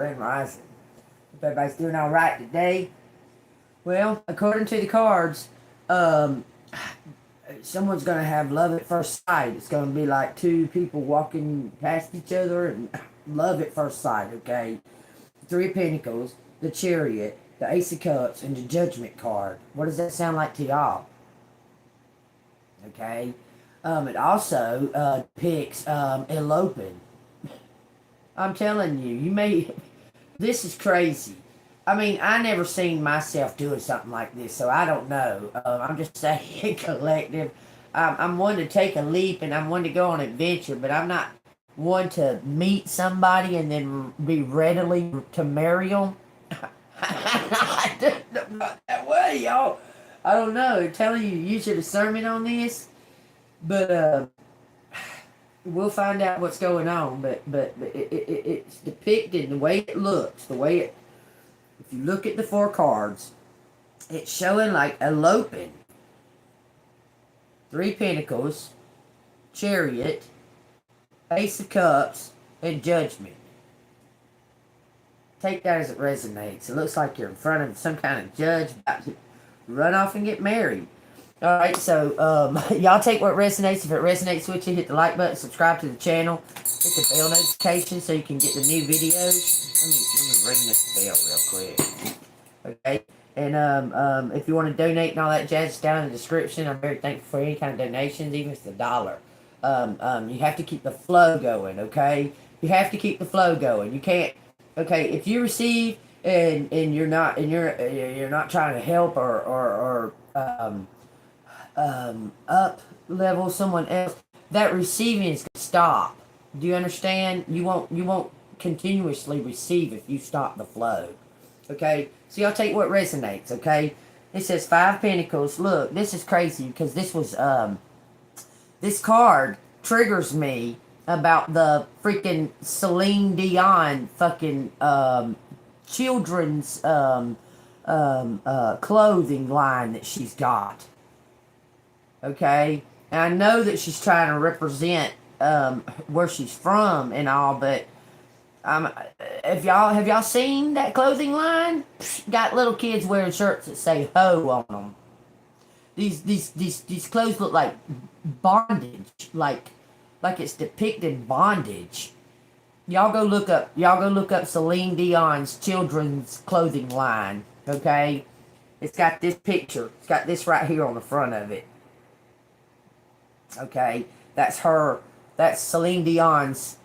Grand Rising. Hope everybody's doing all right today. Well, according to the cards, um, someone's gonna have love at first sight. It's gonna be like two people walking past each other and love at first sight. Okay, Three of Pentacles, the Chariot, the Ace of Cups, and the Judgment card. What does that sound like to y'all? Okay, it also depicts eloping. I'm telling you, you may. This is crazy. I mean, I never seen myself doing something like this, so I don't know. I'm just saying, collective. I'm one to take a leap and I'm one to go on an adventure, but I'm not one to meet somebody and then be readily to marry them. I'm not that way, y'all. I don't know. I'm telling you, use your discernment on this, but we'll find out what's going on. But it's depicted the way it looks, the way it. If you look at the four cards, it's showing like eloping. Three Pentacles, Chariot, Ace of Cups, and Judgment. Take that as it resonates. It looks like you're in front of some kind of judge about to run off and get married. Alright, so y'all take what resonates. If it resonates with you, hit the like button, subscribe to the channel, hit the bell notification so you can get the new videos. Let me ring this bell real quick. Okay? And if you want to donate and all that jazz, it's down in the description. I'm very thankful for any kind of donations, even if it's $1. You have to keep the flow going, okay? You have to keep the flow going. You can't, okay, if you receive and you're not trying to help or up level someone else, that receiving is gonna stop. Do you understand? You won't continuously receive if you stop the flow. Okay, so y'all take what resonates. Okay, it says Five Pentacles. Look, this is crazy because this was this card triggers me about the freaking Celine Dion fucking children's clothing line that she's got. Okay, and I know that she's trying to represent where she's from and all, but have y'all seen that clothing line? Got little kids wearing shirts that say "ho" on them. These clothes look like bondage, like it's depicting bondage. Y'all go look up Celine Dion's children's clothing line. Okay, it's got this picture. It's got this right here on the front of it. Okay, that's her. That's Celine Dion's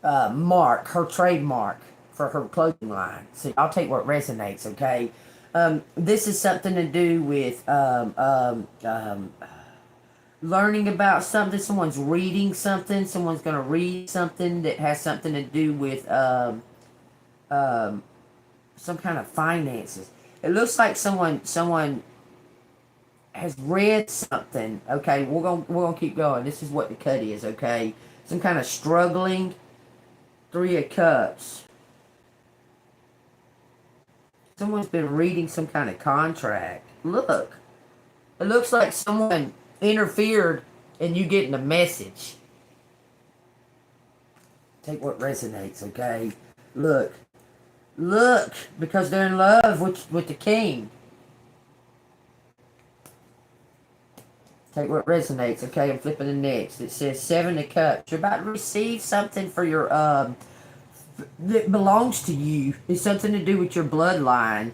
mark, her trademark for her clothing line. So I'll take what resonates. Okay, this is something to do with learning about something. Someone's reading something. Someone's gonna read something that has something to do with some kind of finances. It looks like someone has read something. Okay, we're gonna keep going. This is what the cut is. Okay, some kind of struggling. Three of Cups. Someone's been reading some kind of contract. Look, it looks like someone interfered in you getting a message. Take what resonates. Okay, look, because they're in love with the king. Take what resonates. Okay, I'm flipping the next. It says Seven of Cups. You're about to receive something for your that belongs to you. It's something to do with your bloodline.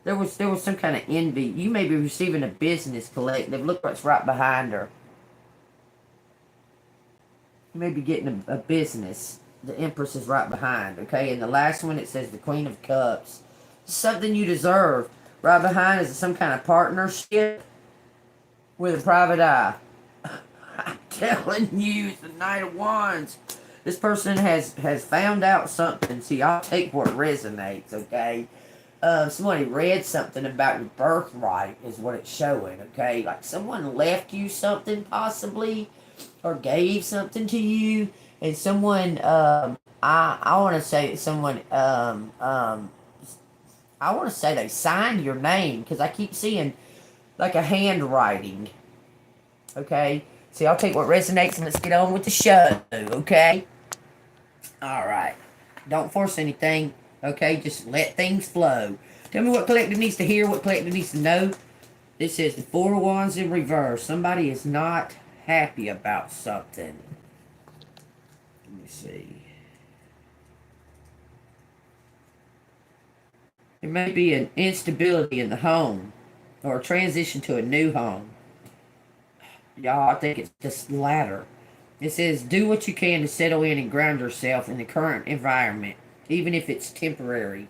There was some kind of envy. You may be receiving a business collective. Look what's right behind her. You may be getting a business. The Empress is right behind. Okay, and the last one, it says the Queen of Cups. Something you deserve. Right behind is some kind of partnership with a private eye. I'm telling you, it's the Knight of Wands. This person has found out something. See, I'll take what resonates, okay? Somebody read something about your birthright is what it's showing, okay? Like someone left you something possibly or gave something to you, and someone, I want to say someone, I want to say they signed your name because I keep seeing like a handwriting. Okay, so I'll take what resonates and let's get on with the show. Okay, all right. Don't force anything. Okay, just let things flow. Tell me what collective needs to hear, what collective needs to know. This is the Four of Wands in reverse. Somebody is not happy about something. Let me see. There may be an instability in the home or a transition to a new home. Y'all, I think it's this latter. It says, do what you can to settle in and ground yourself in the current environment, even if it's temporary.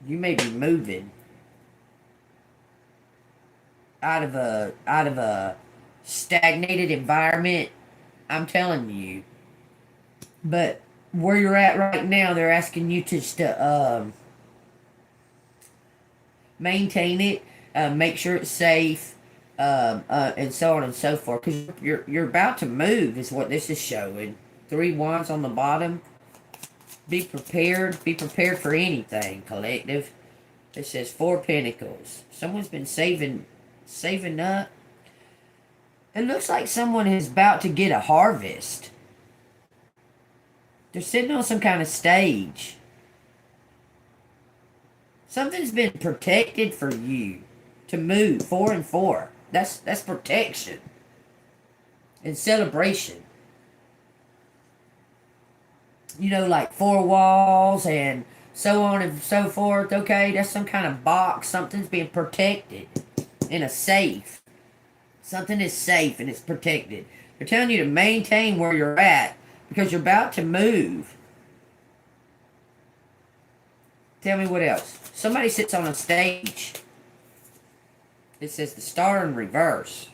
You may be moving out of a stagnated environment. I'm telling you. But where you're at right now, they're asking you to just maintain it, make sure it's safe, and so on and so forth. Because you're about to move, is what this is showing. 3 wands on the bottom. Be prepared. Be prepared for anything, collective. It says 4 pentacles. Someone's been saving up. It looks like someone is about to get a harvest. They're sitting on some kind of stage. Something's been protected for you to move 4 and 4. That's protection and celebration. You know, like 4 walls and so on and so forth. Okay, that's some kind of box. Something's being protected in a safe. Something is safe and it's protected. They're telling you to maintain where you're at because you're about to move. Tell me what else. Somebody sits on a stage. It says the Star in reverse.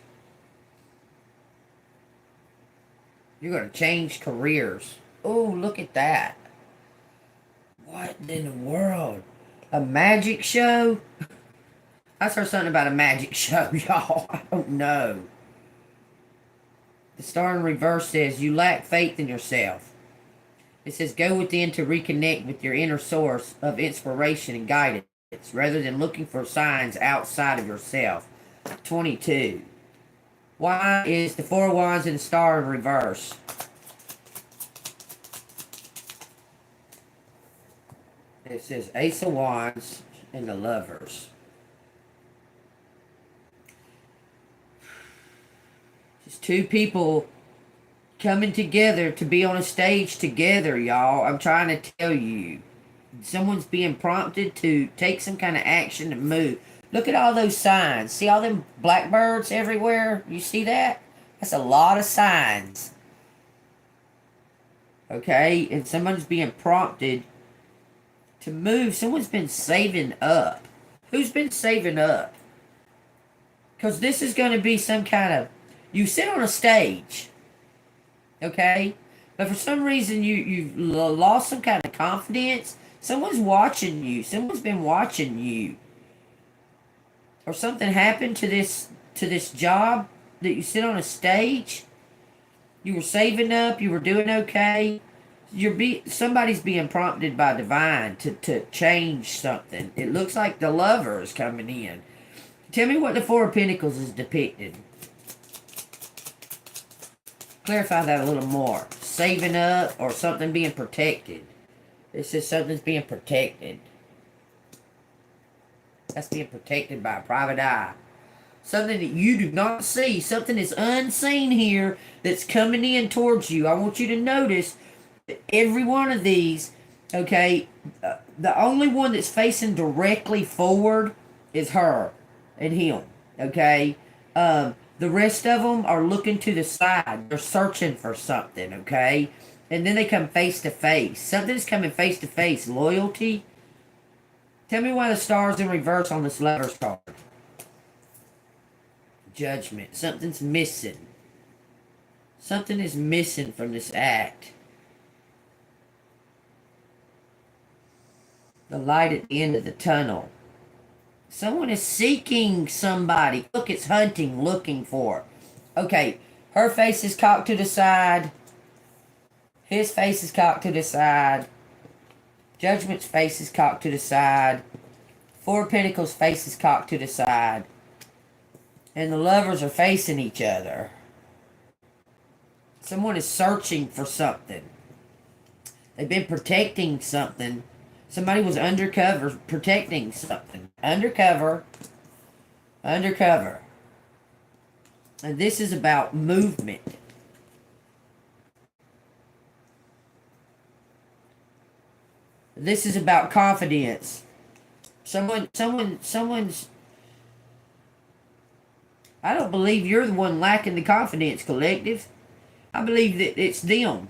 You're going to change careers. Oh, look at that. What in the world? A magic show? I heard something about a magic show, y'all. I don't know. The Star in reverse says you lack faith in yourself. It says go within to reconnect with your inner source of inspiration and guidance rather than looking for signs outside of yourself. 22. Why is the 4 wands and the Star in reverse? It says Ace of Wands and the Lovers. Just 2 people coming together to be on a stage together, y'all. I'm trying to tell you. Someone's being prompted to take some kind of action to move. Look at all those signs. See all them blackbirds everywhere? You see that? That's a lot of signs. Okay? And someone's being prompted to move. Someone's been saving up. Who's been saving up? Because this is going to be some kind of... You sit on a stage. Okay? But for some reason you've lost some kind of confidence. Someone's watching you. Someone's been watching you. Or something happened to this job that you sit on a stage. You were saving up. You were doing okay. Somebody's being prompted by divine to change something. It looks like the Lover is coming in. Tell me what the 4 of Pentacles is depicted. Clarify that a little more. Saving up or something being protected. It says something's being protected. That's being protected by a private eye. Something that you do not see. Something is unseen here that's coming in towards you. I want you to notice that every one of these, okay, the only one that's facing directly forward is her and him, okay? The rest of them are looking to the side. They're searching for something, okay? And then they come face to face. Something's coming face to face. Loyalty. Tell me why the Star's in reverse on this Lover's card. Judgment. Something's missing. Something is missing from this act. The light at the end of the tunnel. Someone is seeking somebody. Look, it's hunting, looking for. Okay, her face is cocked to the side. His face is cocked to the side. Judgment's face is cocked to the side. 4 of Pentacles' face is cocked to the side. And the Lovers are facing each other. Someone is searching for something. They've been protecting something. Somebody was undercover protecting something. Undercover. Undercover. And this is about movement. This is about confidence. Someone's. I don't believe you're the one lacking the confidence, collective. I believe that it's them.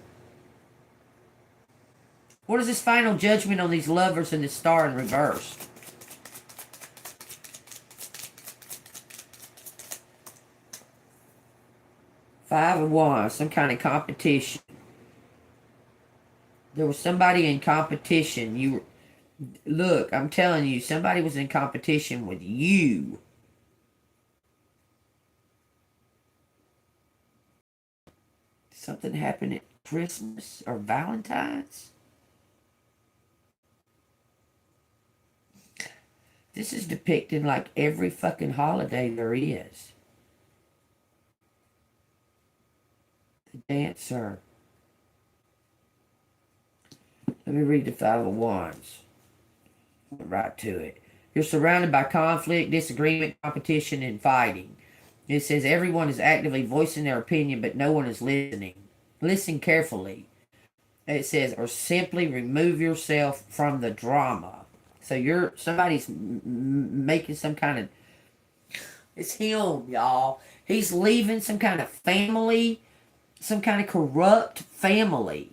What is this final judgment on these lovers and this star in reverse? Five of Wands, some kind of competition. There was somebody in competition. Look, I'm telling you, somebody was in competition with you. Something happened at Christmas or Valentine's. This is depicting like every fucking holiday there is. The Dancer. Let me read the Five of Wands. Right to it. You're surrounded by conflict, disagreement, competition, and fighting. It says everyone is actively voicing their opinion, but no one is listening. Listen carefully. It says, or simply remove yourself from the drama. So somebody's making some kind of, it's him, y'all. He's leaving some kind of family, some kind of corrupt family.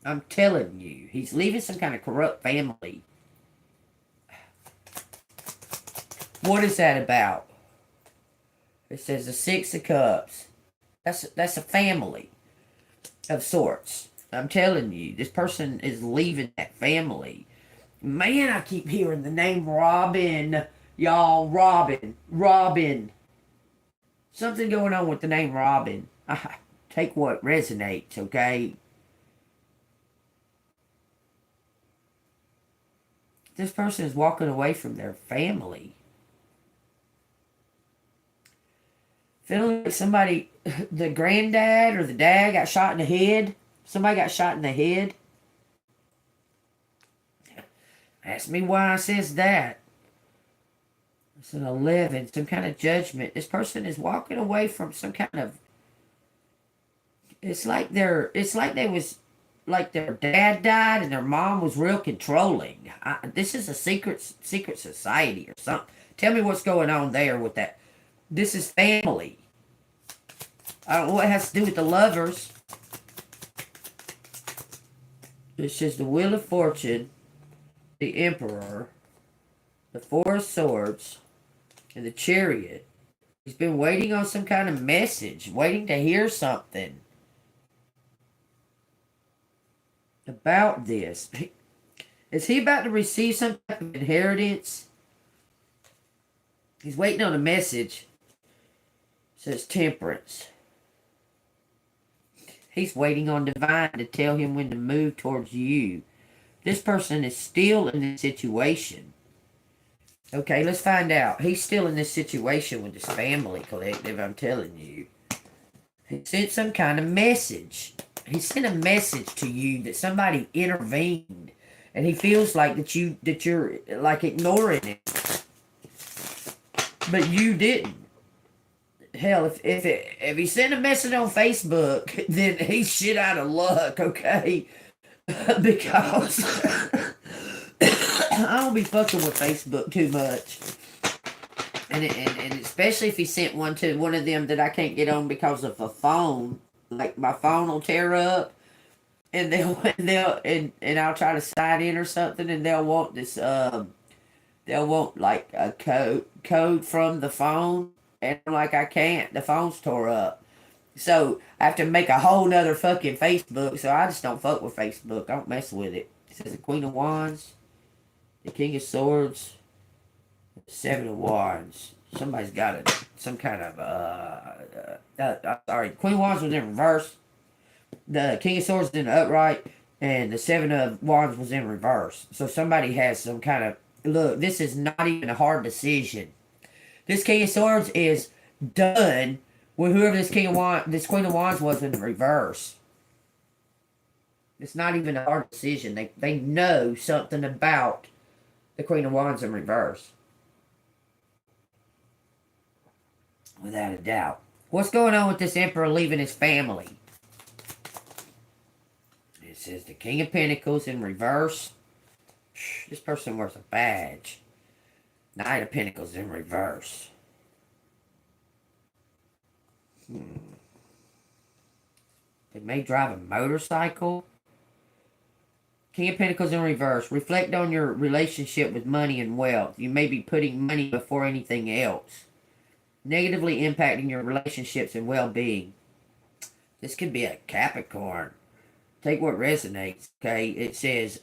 I'm telling you, he's leaving some kind of corrupt family. What is that about? It says the Six of Cups. That's a family of sorts. I'm telling you, this person is leaving that family. Man, I keep hearing the name Robin. Y'all, Robin. Something going on with the name Robin. Take what resonates, okay? This person is walking away from their family. Feeling like somebody, the granddad or the dad got shot in the head. Somebody got shot in the head. Ask me why I says that. It's an 11, some kind of judgment. This person is walking away from some kind of. It's like their dad died and their mom was real controlling. This is a secret society or something. Tell me what's going on there with that. This is family. I don't know what it has to do with the lovers. It says the Wheel of Fortune, the Emperor, the Four of Swords, and the Chariot. He's been waiting on some kind of message, waiting to hear something about this. Is he about to receive some type of inheritance? He's waiting on a message. It says Temperance. He's waiting on divine to tell him when to move towards you. This person is still in this situation. Okay, let's find out. He's still in this situation with his family, collective, I'm telling you. He sent some kind of message. He sent a message to you that somebody intervened. And he feels like that you're like ignoring it. But you didn't. Hell, if he sent a message on Facebook, then he's shit out of luck, okay? Because I don't be fucking with Facebook too much. And especially if he sent one to one of them that I can't get on because of a phone. Like my phone will tear up and I'll try to sign in or something and they'll want this they'll want like a code from the phone. And I'm like, I can't. The phone's tore up. So I have to make a whole nother fucking Facebook. So I just don't fuck with Facebook. I don't mess with it. It says the Queen of Wands, the King of Swords, the Seven of Wands. Somebody's got some kind of sorry, Queen of Wands was in reverse. The King of Swords was in the upright, and the Seven of Wands was in reverse. So somebody has some kind of look. This is not even a hard decision. This King of Swords is done with whoever this Queen of Wands was in reverse. It's not even a hard decision. They know something about the Queen of Wands in reverse. Without a doubt. What's going on with this Emperor leaving his family? It says the King of Pentacles in reverse. This person wears a badge. Knight of Pentacles in reverse. They may drive a motorcycle. King of Pentacles in reverse. Reflect on your relationship with money and wealth. You may be putting money before anything else, negatively impacting your relationships and well-being. This could be a Capricorn. Take what resonates. Okay, it says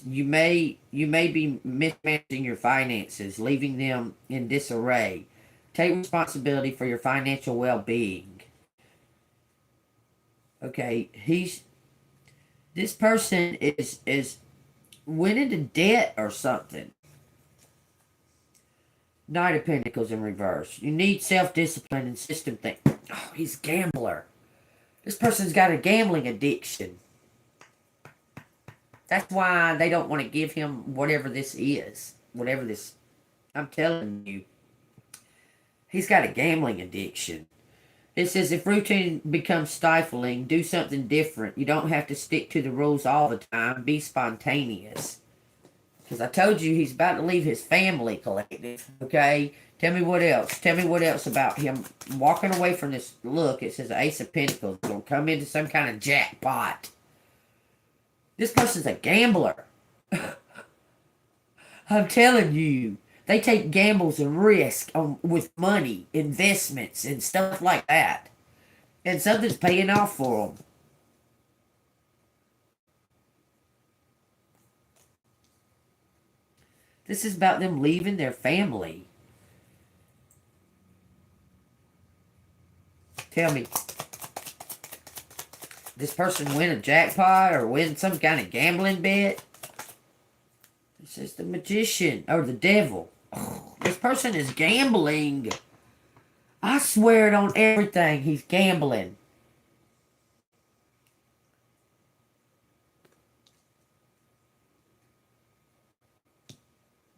you may be mismanaging your finances, leaving them in disarray. Take responsibility for your financial well-being. Okay, this person is went into debt or something. Knight of Pentacles in reverse. You need self-discipline and system thing. Oh, he's a gambler. This person's got a gambling addiction. That's why they don't want to give him whatever this is. Whatever this... I'm telling you. He's got a gambling addiction. It says if routine becomes stifling, do something different. You don't have to stick to the rules all the time. Be spontaneous. Because I told you he's about to leave his family collective. Okay? Tell me what else. Tell me what else about him walking away from this look. It says Ace of Pentacles. He's going to come into some kind of jackpot. This person's a gambler. I'm telling you. They take gambles and risk with money, investments, and stuff like that. And something's paying off for them. This is about them leaving their family. Tell me, this person win a jackpot or win some kind of gambling bet? This is the magician or the devil. Oh, this person is gambling. I swear it on everything. He's gambling.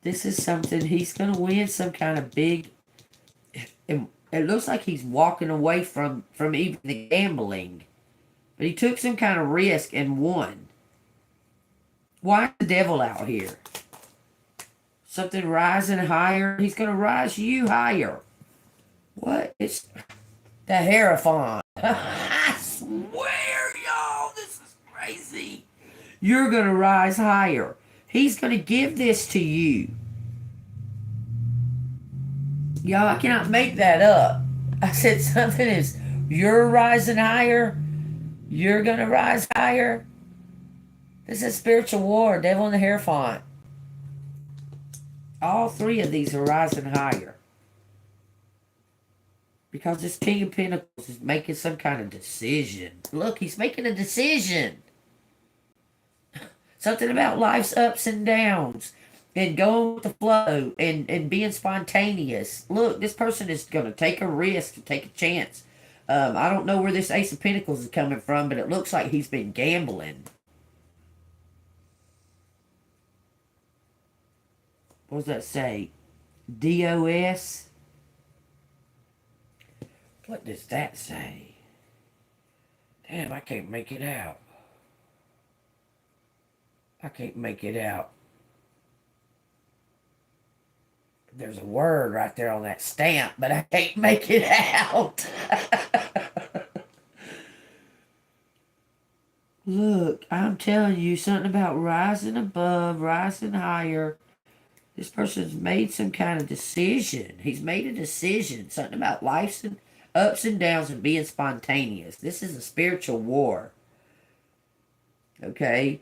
This is something he's going to win some kind of big... It looks like he's walking away from even the gambling. But he took some kind of risk and won. Why is the devil out here? Something rising higher. He's going to rise you higher. What? It's the Hierophant. I swear, y'all, this is crazy. You're going to rise higher. He's going to give this to you. Y'all, I cannot make that up. I said something is, you're rising higher. You're going to rise higher. This is spiritual war. Devil and the Hierophant. All three of these are rising higher. Because this King of Pentacles is making some kind of decision. Look, he's making a decision. Something about life's ups and downs. And going with the flow. And being spontaneous. Look, this person is going to take a risk. Take a chance. I don't know where this Ace of Pentacles is coming from. But it looks like he's been gambling. What does that say? DOS? What does that say? Damn, I can't make it out. I can't make it out. There's a word right there on that stamp, but I can't make it out. Look, I'm telling you something about rising above, rising higher. This person's made some kind of decision. He's made a decision. Something about life's and ups and downs and being spontaneous. This is a spiritual war. Okay?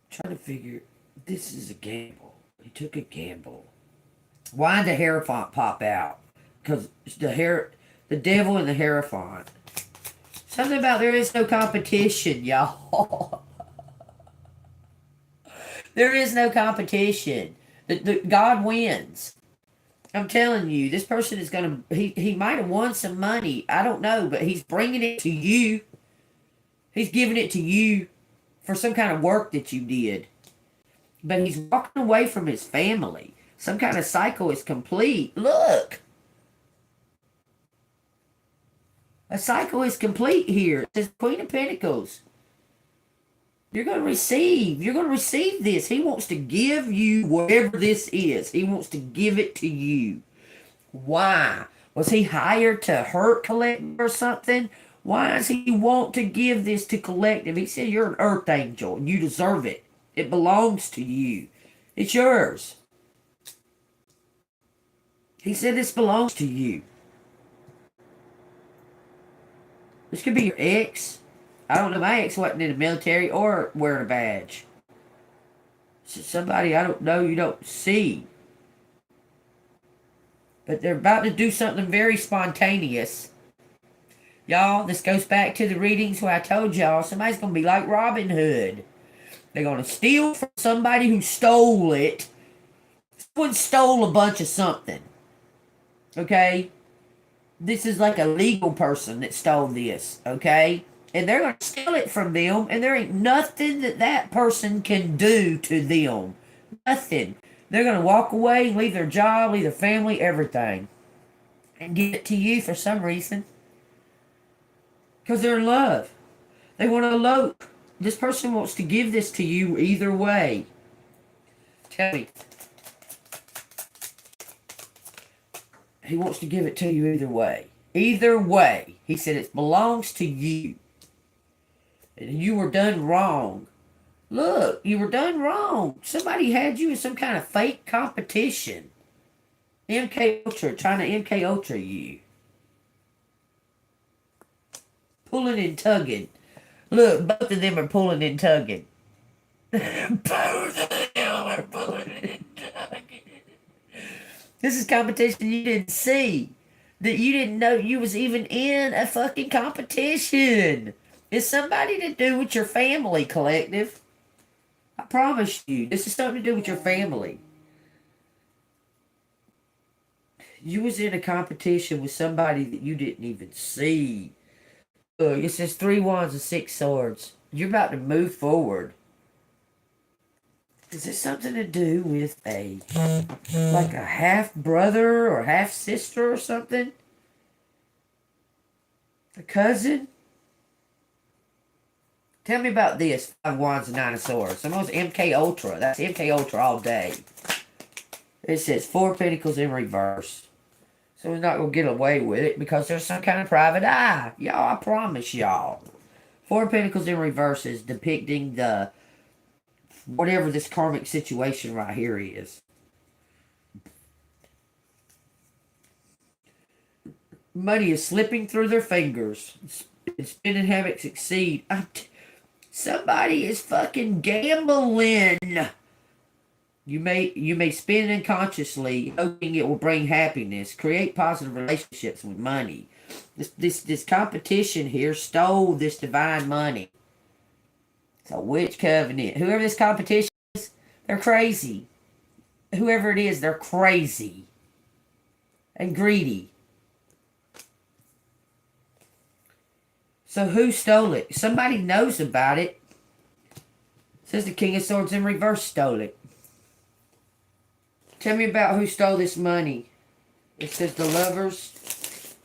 I'm trying to figure. This is a gamble. He took a gamble. Why did the Hierophant pop out? Because the devil and the Hierophant. Something about there is no competition, y'all. There is no competition. God wins. I'm telling you, this person is going to, he might have won some money. I don't know, but he's bringing it to you. He's giving it to you for some kind of work that you did. But he's walking away from his family. Some kind of cycle is complete. Look. A cycle is complete here. It says Queen of Pentacles. You're going to receive. You're going to receive this. He wants to give you whatever this is. He wants to give it to you. Why? Was he hired to hurt collective or something? Why does he want to give this to collective? He said you're an earth angel and you deserve it. It belongs to you. It's yours. He said this belongs to you. This could be your ex. I don't know. My ex wasn't in the military or wearing a badge. So somebody I don't know, you don't see. But they're about to do something very spontaneous. Y'all, this goes back to the readings where I told y'all somebody's going to be like Robin Hood. They're going to steal from somebody who stole it. Someone stole a bunch of something. Okay? This is like a legal person that stole this. Okay? And they're going to steal it from them. And there ain't nothing that that person can do to them. Nothing. They're going to walk away, leave their job, leave their family, everything. And give it to you for some reason. Because they're in love. They want to elope. This person wants to give this to you either way. Tell me. He wants to give it to you either way. Either way. He said it belongs to you. And you were done wrong. Look, you were done wrong. Somebody had you in some kind of fake competition. MK Ultra, trying to MK Ultra you. Pulling and tugging. Look, both of them are pulling and tugging. Both of them are pulling and tugging. This is competition you didn't see. That you didn't know you was even in a fucking competition. It's somebody to do with your family, collective. I promise you, this is something to do with your family. You was in a competition with somebody that you didn't even see. Look, it says 3 wands and 6 swords. You're about to move forward. Is this something to do with like a half brother or half sister or something? A cousin? Tell me about this 5 wands and 9 of swords. Some of those MK Ultra. That's MK Ultra all day. It says 4 pentacles in reverse. So we're not going to get away with it because there's some kind of private eye. Y'all, I promise y'all. 4 pentacles in reverse is depicting the whatever this karmic situation right here is. Money is slipping through their fingers. Spinning habits exceed. Somebody is fucking gambling. You may spend unconsciously, hoping it will bring happiness. Create positive relationships with money. This competition here stole this divine money. It's a witch covenant. Whoever this competition is, they're crazy. Whoever it is, they're crazy. And greedy. So who stole it? Somebody knows about it. It says the King of Swords in reverse stole it. Tell me about who stole this money. It says the Lovers.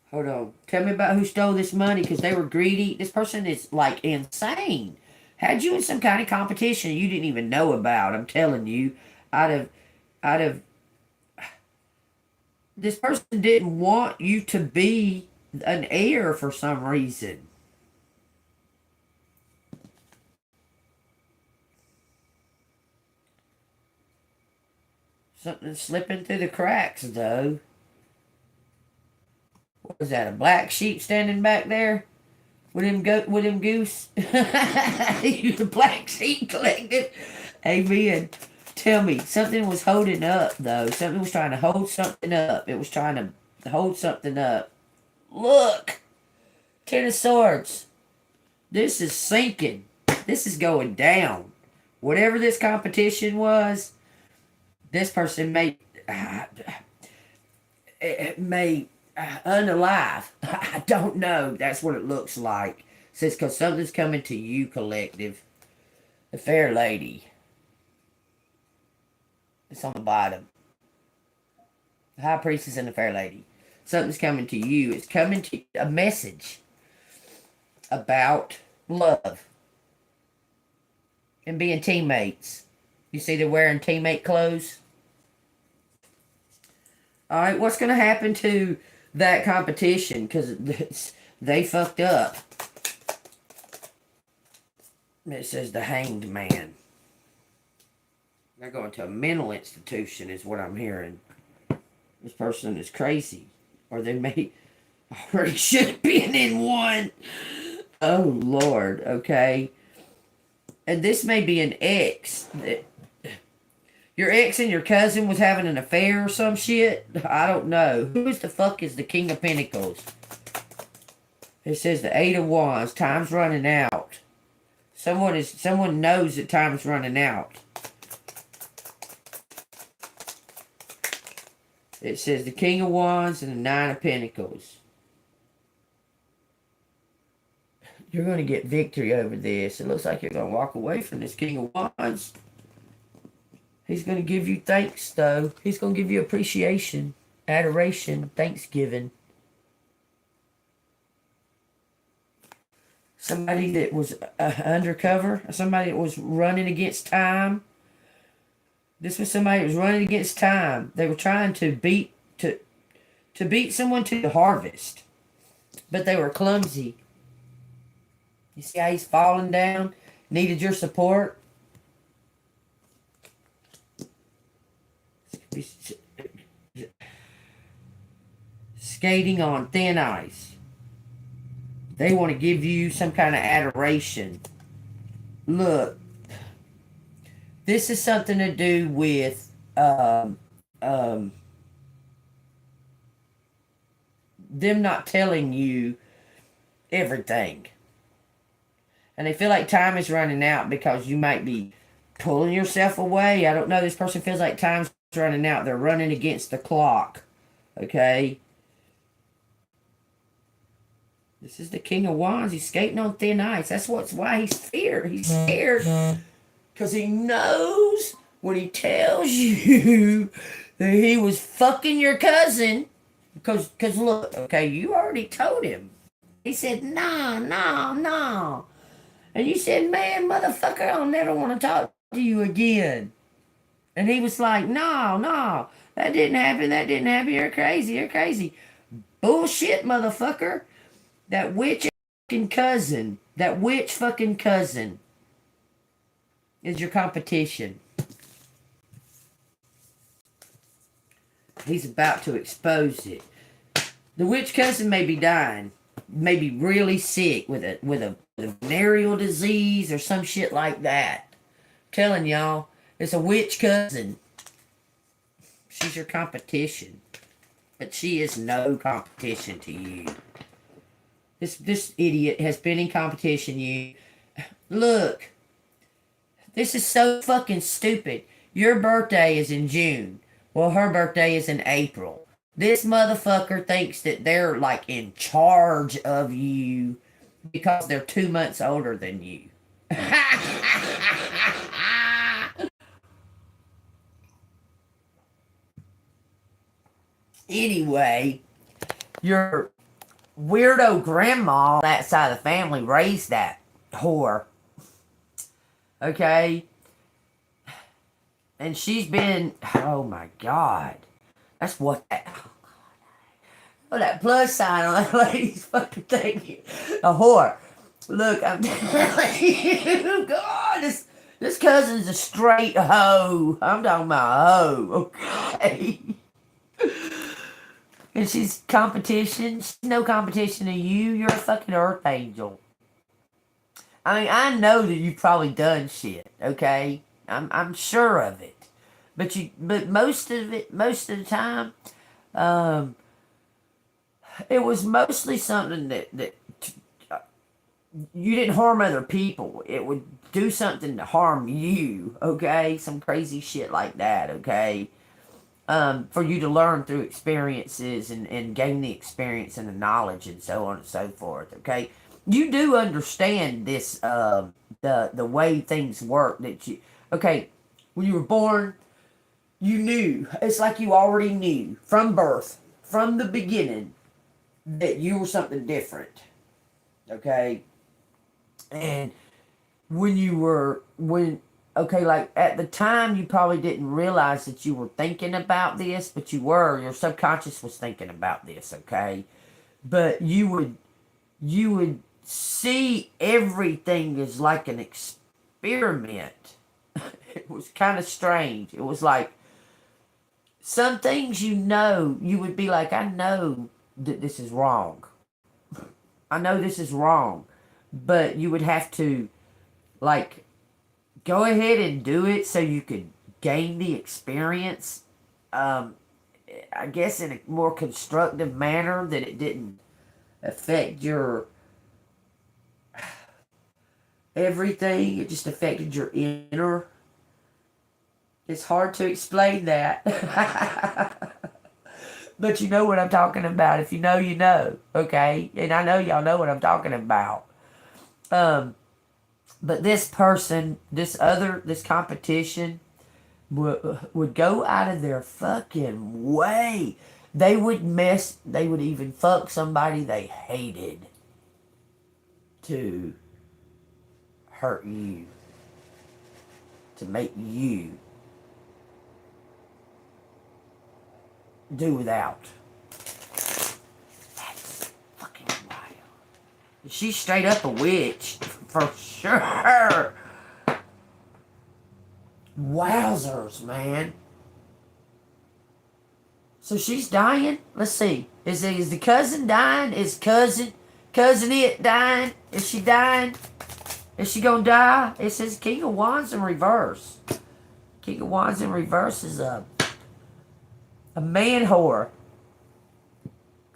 Hold on. Tell me about who stole this money because they were greedy. This person is like insane. Had you in some kind of competition you didn't even know about. I'm telling you. Out of this person didn't want you to be an heir for some reason. Something slipping through the cracks, though. What was that, a black sheep standing back there? With them goose? You the black sheep collected. Amen. Tell me, something was holding up, though. Something was trying to hold something up. It was trying to hold something up. Look! 10 of Swords. This is sinking. This is going down. Whatever this competition was, this person made may unalive. I don't know. That's what it looks like. It says, because something's coming to you, collective. The fair lady. It's on the bottom. The high priestess and the fair lady. Something's coming to you. It's coming to a message about love and being teammates. You see they're wearing teammate clothes? Alright, what's going to happen to that competition? Because they fucked up. It says the hanged man. They're going to a mental institution is what I'm hearing. This person is crazy. Or they may already should have been in one. Oh, Lord. Okay. And this may be an ex. Your ex and your cousin was having an affair or some shit? I don't know. Who the fuck is the King of Pentacles? It says the Eight of Wands. Time's running out. Someone knows that time's running out. It says the King of Wands and the Nine of Pentacles. You're going to get victory over this. It looks like you're going to walk away from this King of Wands. He's going to give you thanks, though. He's going to give you appreciation, adoration, thanksgiving. Somebody that was undercover. Somebody that was running against time. This was somebody that was running against time. They were trying to beat someone to the harvest. But they were clumsy. You see how he's falling down? Needed your support. Skating on thin ice. They want to give you some kind of adoration. Look, this is something to do with them not telling you everything. And they feel like time is running out because you might be pulling yourself away. I don't know. This person feels like time's running out. They're running against the clock. Okay? This is the King of Wands. He's skating on thin ice. That's why he's scared. He's scared because he knows when he tells you that he was fucking your cousin. Because look, okay, you already told him. He said, no. And you said, man, motherfucker, I'll never want to talk to you again. And he was like, no, that didn't happen. You're crazy. Bullshit, motherfucker. That witch fucking cousin is your competition. He's about to expose it. The witch cousin may be dying, may be really sick with a venereal disease or some shit like that. I'm telling y'all, it's a witch cousin. She's your competition, but she is no competition to you. This idiot has been in competition. You look. This is so fucking stupid. Your birthday is in June. Well, her birthday is in April. This motherfucker thinks that they're like in charge of you because they're 2 months older than you. Anyway, your weirdo grandma on that side of the family raised that whore. Okay? And she's been, oh my God. That's what that, oh, that plus sign on that lady's fucking thing. A whore. Look, I'm telling you, God, this cousin's a straight hoe. I'm talking about a hoe, okay? And she's competition. She's no competition to you. You're a fucking earth angel. I mean, I know that you've probably done shit, okay? I'm sure of it. But most of the time, it was mostly something that you didn't harm other people. It would do something to harm you, okay? Some crazy shit like that, okay? for you to learn through experiences and gain the experience and the knowledge and so on and so forth. Okay, you do understand this, the way things work. That you, okay, when you were born, you knew. It's like you already knew from birth, from the beginning, that you were something different. Okay, and when okay, like at the time you probably didn't realize that you were thinking about this, but you were. Your subconscious was thinking about this. Okay, but you would see everything as like an experiment. It was kind of strange. It was like some things, you would be like, I know that this is wrong. I know this is wrong. But you would have to, like, go ahead and do it so you could gain the experience. Um, I guess in a more constructive manner, that it didn't affect your everything. It just affected your inner. It's hard to explain that. But you know what I'm talking about. If you know, you know. Okay? And I know y'all know what I'm talking about. But this person, this competition would go out of their fucking way. They would even fuck somebody they hated to hurt you, to make you do without. That's fucking wild. She's straight up a witch, for sure. Wowzers, man. So she's dying? Let's see. Is the cousin dying? Is cousin it dying? Is she dying? Is she gonna die? It says King of Wands in reverse. King of Wands in reverse is a man whore.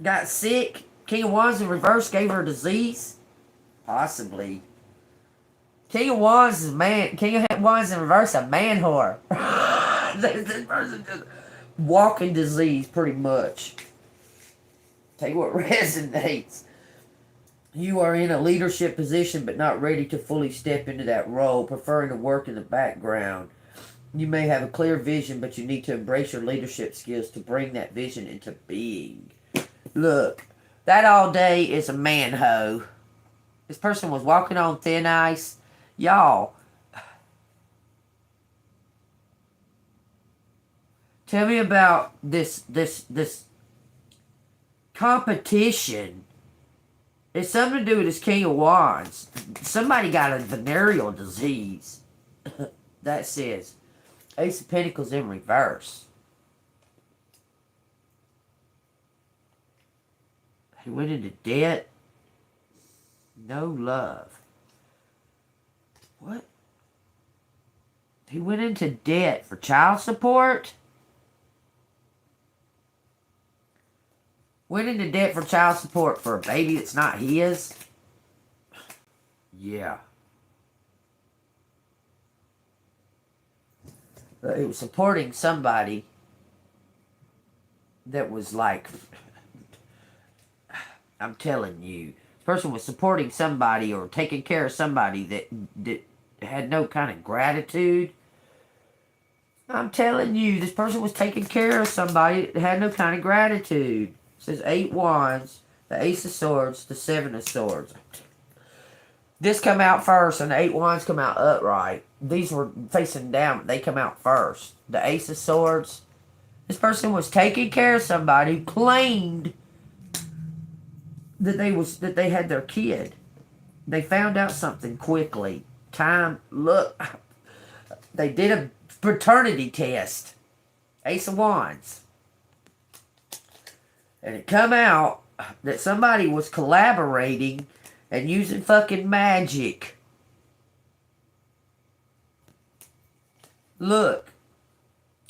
Got sick. King of Wands in reverse gave her a disease. Possibly. King of Wands is man. King of Wands in reverse, a man whore. This person just walking disease, pretty much. Take what resonates. You are in a leadership position, but not ready to fully step into that role, preferring to work in the background. You may have a clear vision, but you need to embrace your leadership skills to bring that vision into being. Look, that all day is a man hoe. This person was walking on thin ice. Y'all, tell me about this competition. It's something to do with this King of Wands. Somebody got a venereal disease. That says Ace of Pentacles in reverse. He went into debt. No love. What? He went into debt for child support? Went into debt for child support for a baby that's not his? Yeah. He was supporting somebody that was like, I'm telling you, this person was supporting somebody or taking care of somebody that had no kind of gratitude. I'm telling you, this person was taking care of somebody that had no kind of gratitude. It says 8 Wands, the Ace of Swords, the 7 of Swords. This come out first, and the 8 Wands come out upright. These were facing down, but they come out first. The Ace of Swords. This person was taking care of somebody who claimed that they had their kid. They found out something quickly. Look, they did a paternity test. Ace of Wands. And it come out that somebody was collaborating and using fucking magic. Look,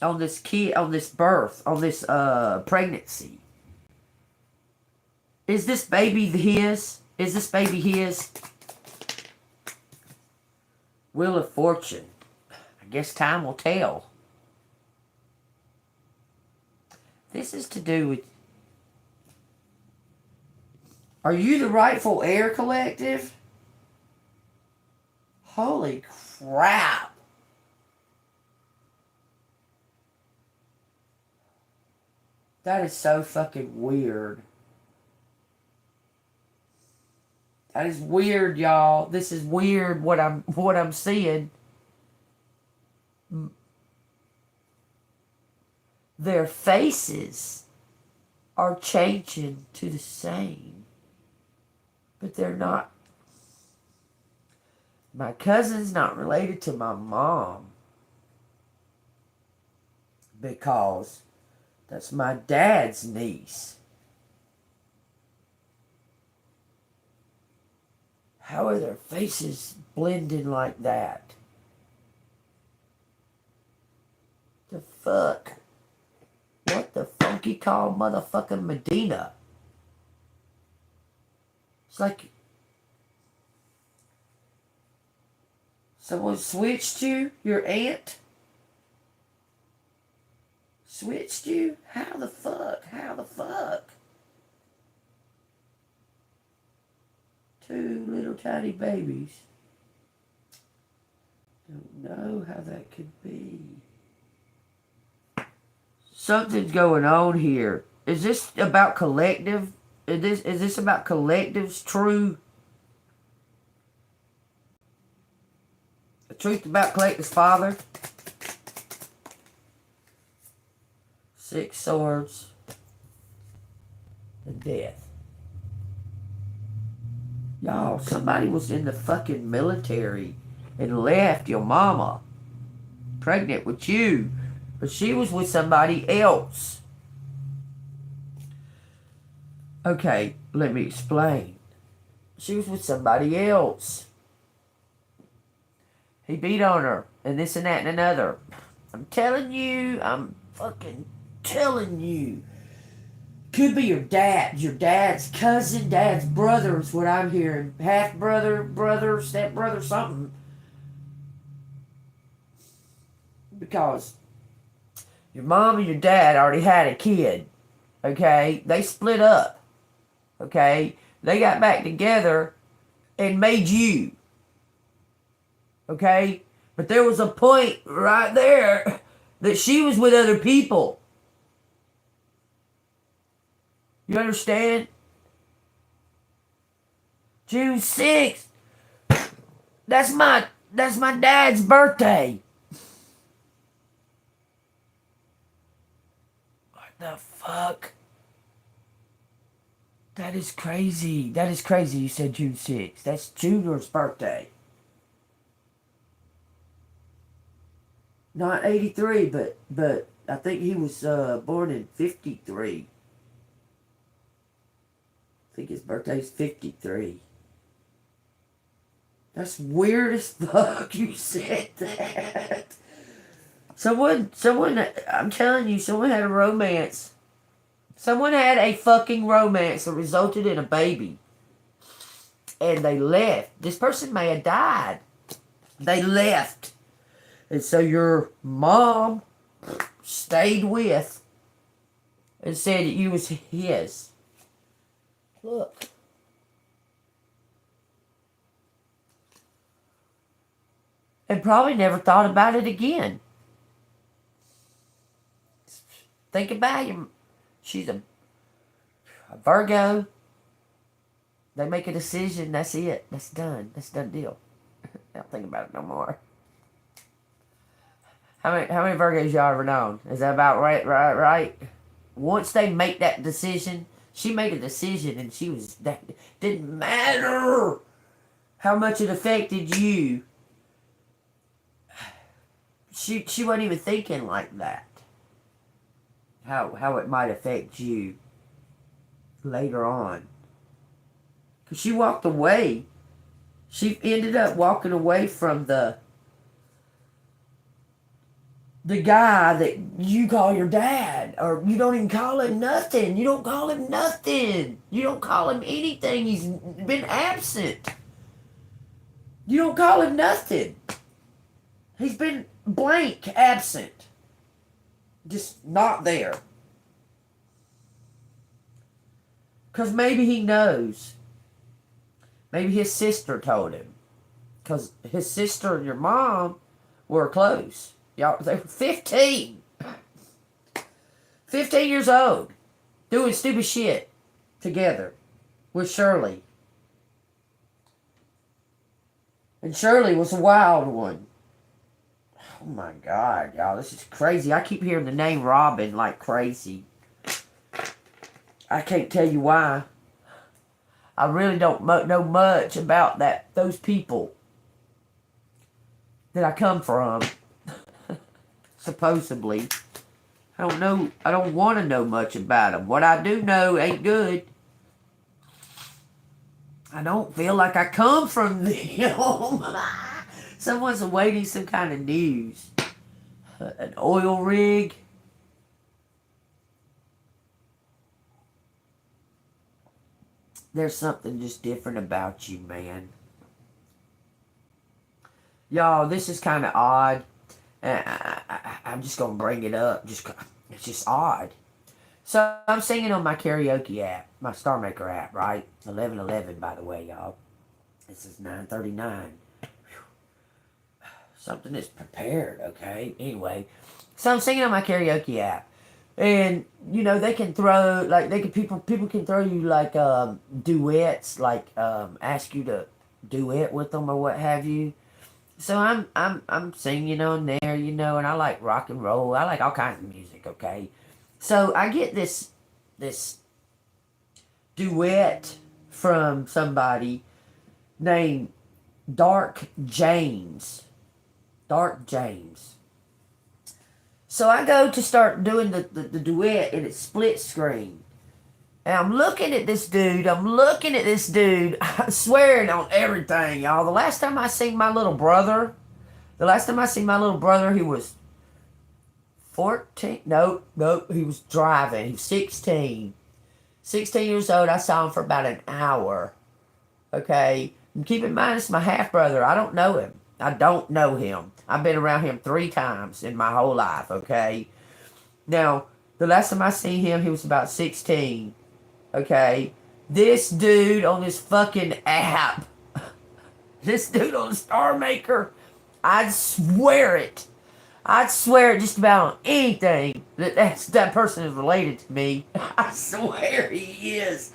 on this kid, on this birth, on this pregnancy. Is this baby his? Is this baby his? Wheel of Fortune. I guess time will tell. This is to do with... Are you the rightful heir, collective? Holy crap. That is so fucking weird. That is weird, y'all. This is weird what I'm seeing. Their faces are changing to the same. But they're not. My cousin's not related to my mom. Because that's my dad's niece. How are their faces blending like that? The fuck? What the funky call motherfucking Medina? It's like someone switched you? Your aunt? Switched you? How the fuck? How the fuck? Two little tiny babies. Don't know how that could be. Something's going on here. Is this about collective? Is this about collective's true? The truth about collective's father? 6 swords. And death. Y'all, somebody was in the fucking military and left your mama pregnant with you. But she was with somebody else. Okay, let me explain. She was with somebody else. He beat on her, and this and that and another. I'm telling you, I'm fucking telling you. Could be your dad's cousin, dad's brother is what I'm hearing. Half brother, brother, step brother, something. Because your mom and your dad already had a kid. Okay? They split up. Okay? They got back together and made you. Okay? But there was a point right there that she was with other people. You understand? June 6th. That's my dad's birthday. What the fuck? That is crazy. That is crazy. You said June 6th. That's Junior's birthday. Not 83, but I think he was born in 53. I think his birthday's 53. That's weird as fuck you said that. Someone, I'm telling you, someone had a romance. Someone had a fucking romance that resulted in a baby. And they left. This person may have died. They left. And so your mom stayed with and said that you was his. Look. And probably never thought about it again. Think about it. She's a Virgo. They make a decision. That's it. That's done. That's a done deal. Don't think about it no more. How many Virgos y'all ever known? Is that about right? Once they make that decision, she made a decision and she was, that didn't matter how much it affected you. She wasn't even thinking like that. How it might affect you later on. Because she walked away. She ended up walking away from the guy that you call your dad. Or you don't even call him nothing. You don't call him nothing. You don't call him anything. He's been absent. You don't call him nothing. He's been blank absent. Just not there. Because maybe he knows. Maybe his sister told him. Because his sister and your mom were close. Y'all, they were 15. 15 years old. Doing stupid shit together with Shirley. And Shirley was a wild one. Oh my God, y'all. This is crazy. I keep hearing the name Robin like crazy. I can't tell you why. I really don't know much about those people that I come from. Supposedly. I don't know. I don't want to know much about them. What I do know ain't good. I don't feel like I come from them. Someone's awaiting some kind of news. An oil rig. There's something just different about you, man. Y'all, this is kind of odd. I'm just going to bring it up. It's just odd. So I'm singing on my karaoke app, my Star Maker app, right? 11:11, by the way, y'all. This is 9:39. Something that's prepared, okay? Anyway, so I'm singing on my karaoke app. And, you know, they can throw, like, people can throw you, like, duets, like, ask you to duet with them or what have you. So I'm singing on there, you know, and I like rock and roll. I like all kinds of music, okay? So I get this duet from somebody named Dark James. Dark James. So I go to start doing the duet, and it's split screen. And I'm looking at this dude. I'm swearing on everything, y'all. The last time I seen my little brother, he was 14. Nope, he was driving. He was 16. 16 years old. I saw him for about an hour. Okay? And keep in mind, it's my half-brother. I don't know him. I've been around him 3 times in my whole life, okay? Now, the last time I seen him, he was about 16. Okay? This dude on this fucking app, this dude on Star Maker, I'd swear it just about on anything that person is related to me. I swear he is.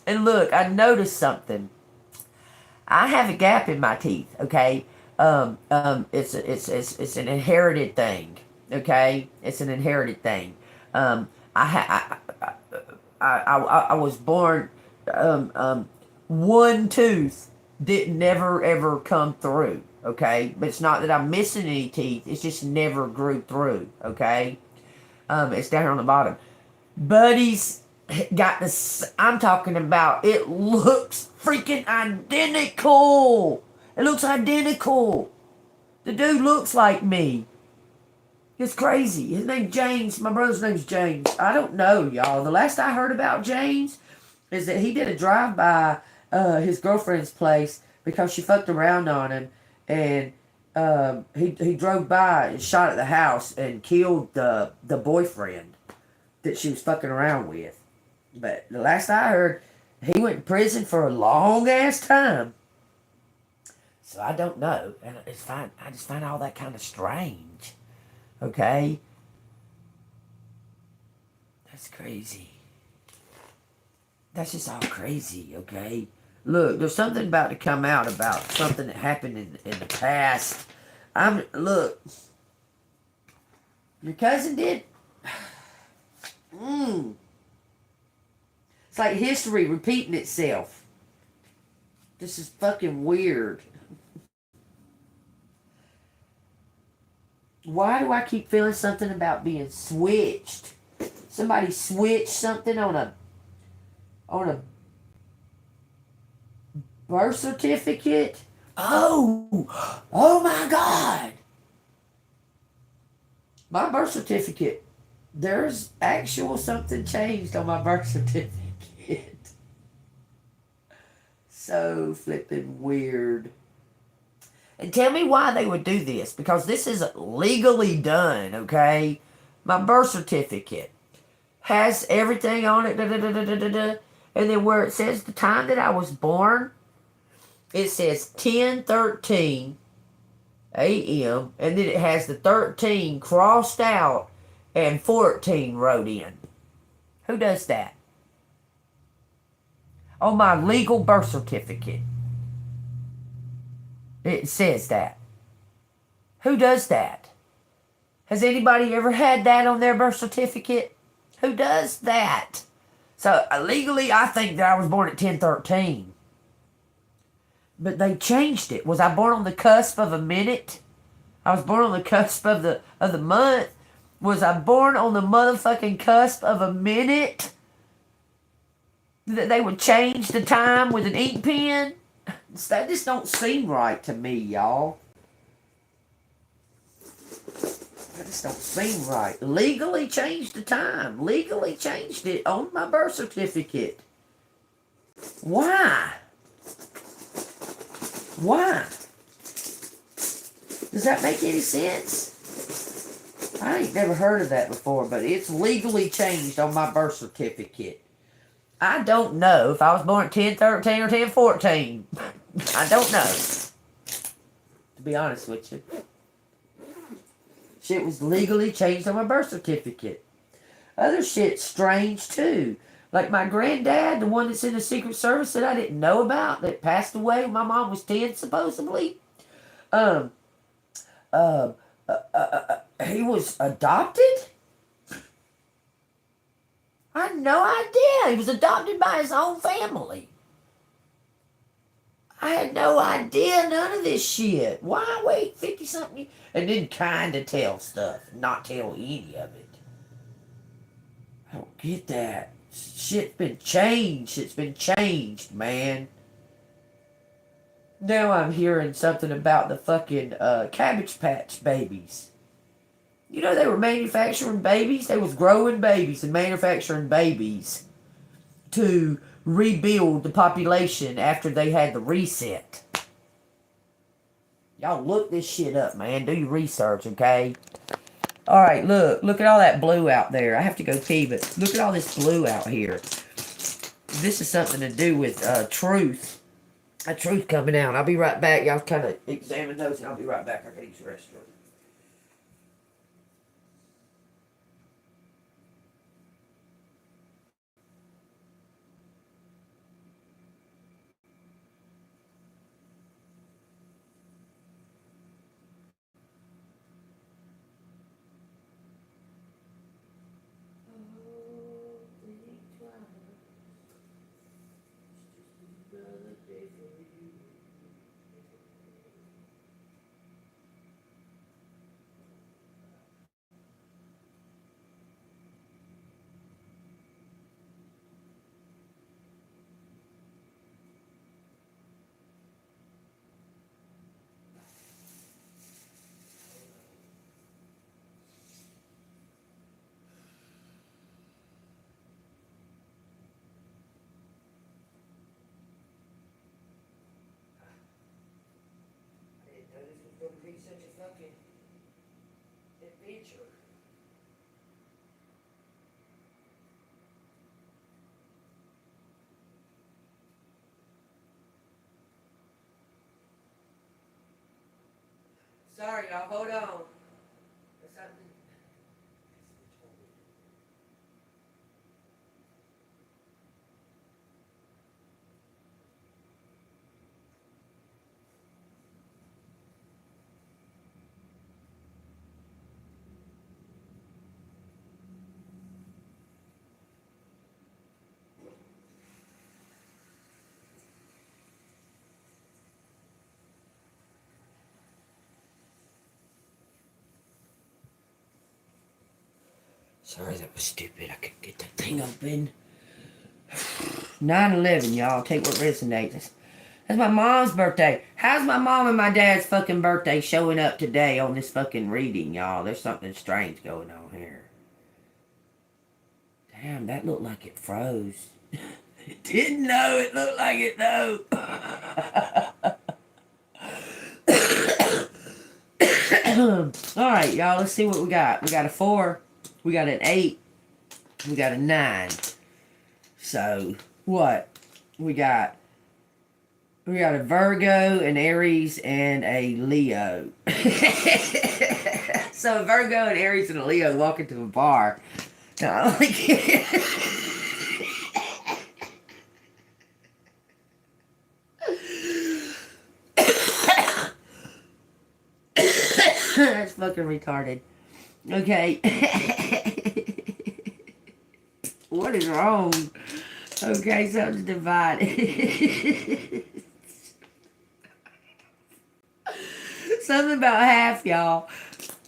And look, I noticed something. I have a gap in my teeth, okay? It's an inherited thing, okay? It's an inherited thing. I was born, one tooth didn't never ever come through, okay? But it's not that I'm missing any teeth, it's just never grew through, okay? It's down here on the bottom. Buddy's got this, I'm talking about, it looks freaking identical. It looks identical. The dude looks like me. It's crazy. His name's James. My brother's name's James. I don't know, y'all. The last I heard about James is that he did a drive-by his girlfriend's place because she fucked around on him. And he drove by and shot at the house and killed the boyfriend that she was fucking around with. But the last I heard, he went to prison for a long-ass time. So I don't know. And it's fine. I just find all that kind of strange. Okay? That's crazy. That's just all crazy, okay? Look, there's something about to come out about something that happened in the past. Look. Your cousin did? It's like history repeating itself. This is fucking weird. Why do I keep feeling something about being switched? Somebody switched something on a birth certificate? Oh my God. My birth certificate. There's actual something changed on my birth certificate. So flipping weird. And tell me why they would do this. Because this is legally done, okay? My birth certificate has everything on it. And then where it says the time that I was born, it says 10:13 a.m. And then it has the 13 crossed out and 14 wrote in. Who does that? On my legal birth certificate, it says that. Who does that? Has anybody ever had that on their birth certificate? Who does that? So legally, I think that I was born at 10:13. But they changed it. Was I born on the cusp of a minute? I was born on the cusp of the month. Was I born on the motherfucking cusp of a minute? That they would change the time with an ink pen? That just don't seem right to me, y'all. That just don't seem right. Legally changed the time. Legally changed it on my birth certificate. Why? Why? Does that make any sense? I ain't never heard of that before, but it's legally changed on my birth certificate. I don't know if I was born at 10:13 or 10:14. I don't know. To be honest with you. Shit was legally changed on my birth certificate. Other shit's strange too. Like my granddad, the one that's in the Secret Service that I didn't know about, that passed away when my mom was 10, supposedly. He was adopted? I had no idea. He was adopted by his own family. I had no idea none of this shit. Why wait 50-something years? And then kind of tell stuff, not tell any of it. I don't get that. Shit's been changed. It's been changed, man. Now I'm hearing something about the fucking Cabbage Patch babies. You know they were manufacturing babies? They was growing babies and manufacturing babies to rebuild the population after they had the reset. Y'all look this shit up, man. Do your research, okay? Alright, look at all that blue out there. I have to go pee, but look at all this blue out here. This is something to do with truth. A truth coming out. I'll be right back. Y'all kind of examine those, and I'll be right back. I gotta use the restroom. Gonna be such a fucking adventure. Sorry, y'all. Hold on. Sorry, that was stupid. I couldn't get that thing open. 9/11, y'all. Take what resonates. That's my mom's birthday. How's my mom and my dad's fucking birthday showing up today on this fucking reading, y'all? There's something strange going on here. Damn, that looked like it froze. It didn't know. It looked like it, though. Alright, y'all. Let's see what we got. We got a 4. We got an 8. We got a 9. So, What? We got a Virgo, an Aries, and a Leo. So a Virgo, an Aries, and a Leo walk into a bar. No, that's fucking retarded. Okay. What is wrong? Okay, something's divided. Something about half, y'all.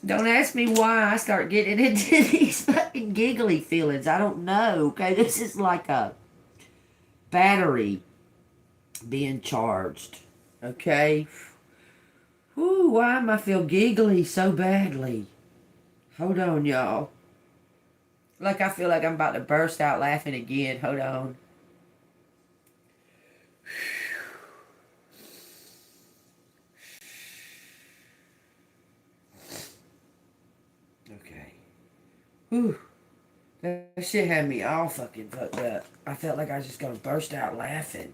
Don't ask me why I start getting into these fucking giggly feelings. I don't know. Okay, this is like a battery being charged. Okay. Whew, why am I feel giggly so badly? Hold on, y'all. Like I feel like I'm about to burst out laughing again. Hold on. Okay. Whew. That shit had me all fucking fucked up. I felt like I was just gonna burst out laughing.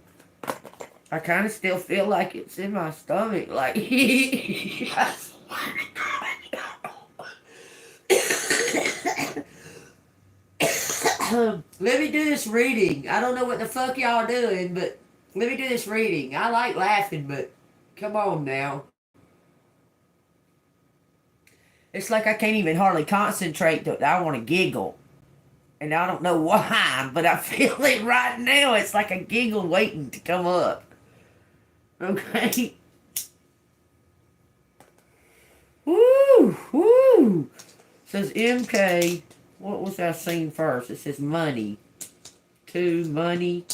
I kind of still feel like it's in my stomach. Like, let me do this reading. I don't know what the fuck y'all doing, but let me do this reading. I like laughing, but come on now. It's like I can't even hardly concentrate. I want to giggle. And I don't know why, but I feel it right now. It's like a giggle waiting to come up. Okay. Woo! Woo! It says MK. What was I seeing first? It says money. 2, money.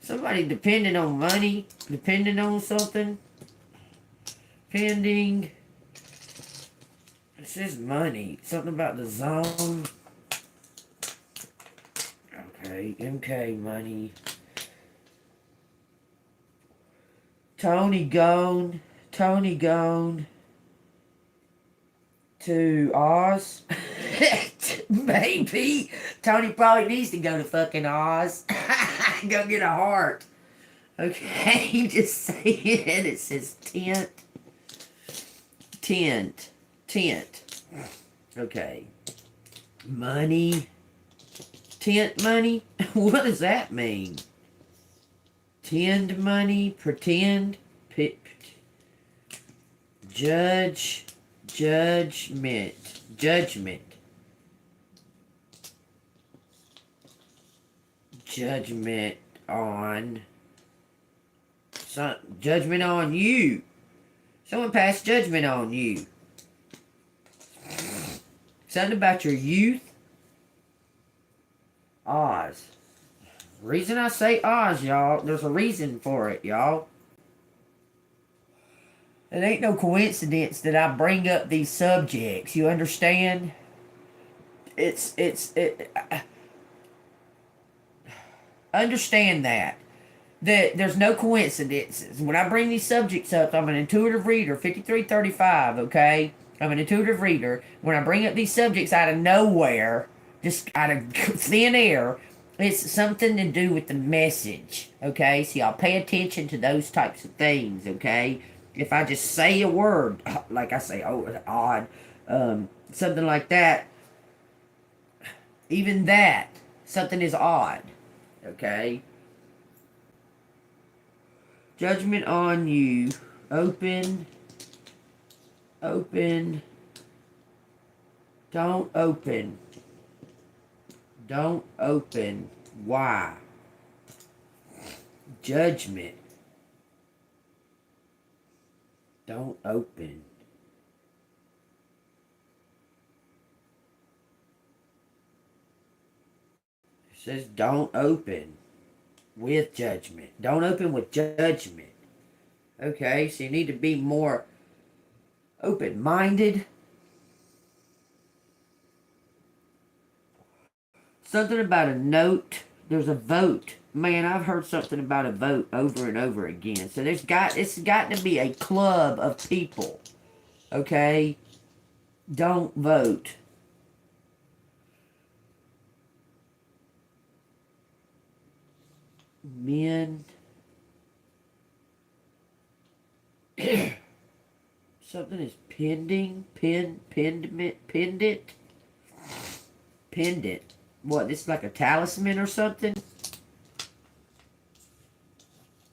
Somebody depending on money. Depending on something. Pending. It says money. Something about the zone. Okay. MK, money. Tony gone to Oz. Maybe. Tony probably needs to go to fucking Oz. Go get a heart. Okay, just saying. It says tent. Okay. Money. Tent money? What does that mean? Tend money? Pretend? Judgment. Judgment on judgment on you. Someone passed judgment on you. Something about your youth. Oz. Reason I say Oz, y'all, there's a reason for it, y'all. It ain't no coincidence that I bring up these subjects. You understand? Understand that there's no coincidences. When I bring these subjects up, I'm an intuitive reader, 5335, okay? I'm an intuitive reader. When I bring up these subjects out of nowhere, just out of thin air, it's something to do with the message, okay? So y'all pay attention to those types of things, okay? If I just say a word, like I say, oh, odd, something like that, even that, something is odd, okay? Judgment on you. Open. Don't open. Why? Judgment. Don't open. It says don't open with judgment. Don't open with judgment. Okay, so you need to be more open-minded. Something about a note. There's a vote. Man, I've heard something about a vote over and over again. So it's got to be a club of people. Okay? Don't vote. Men. Something is pending. Pendant. Pendant. What, this is like a talisman or something?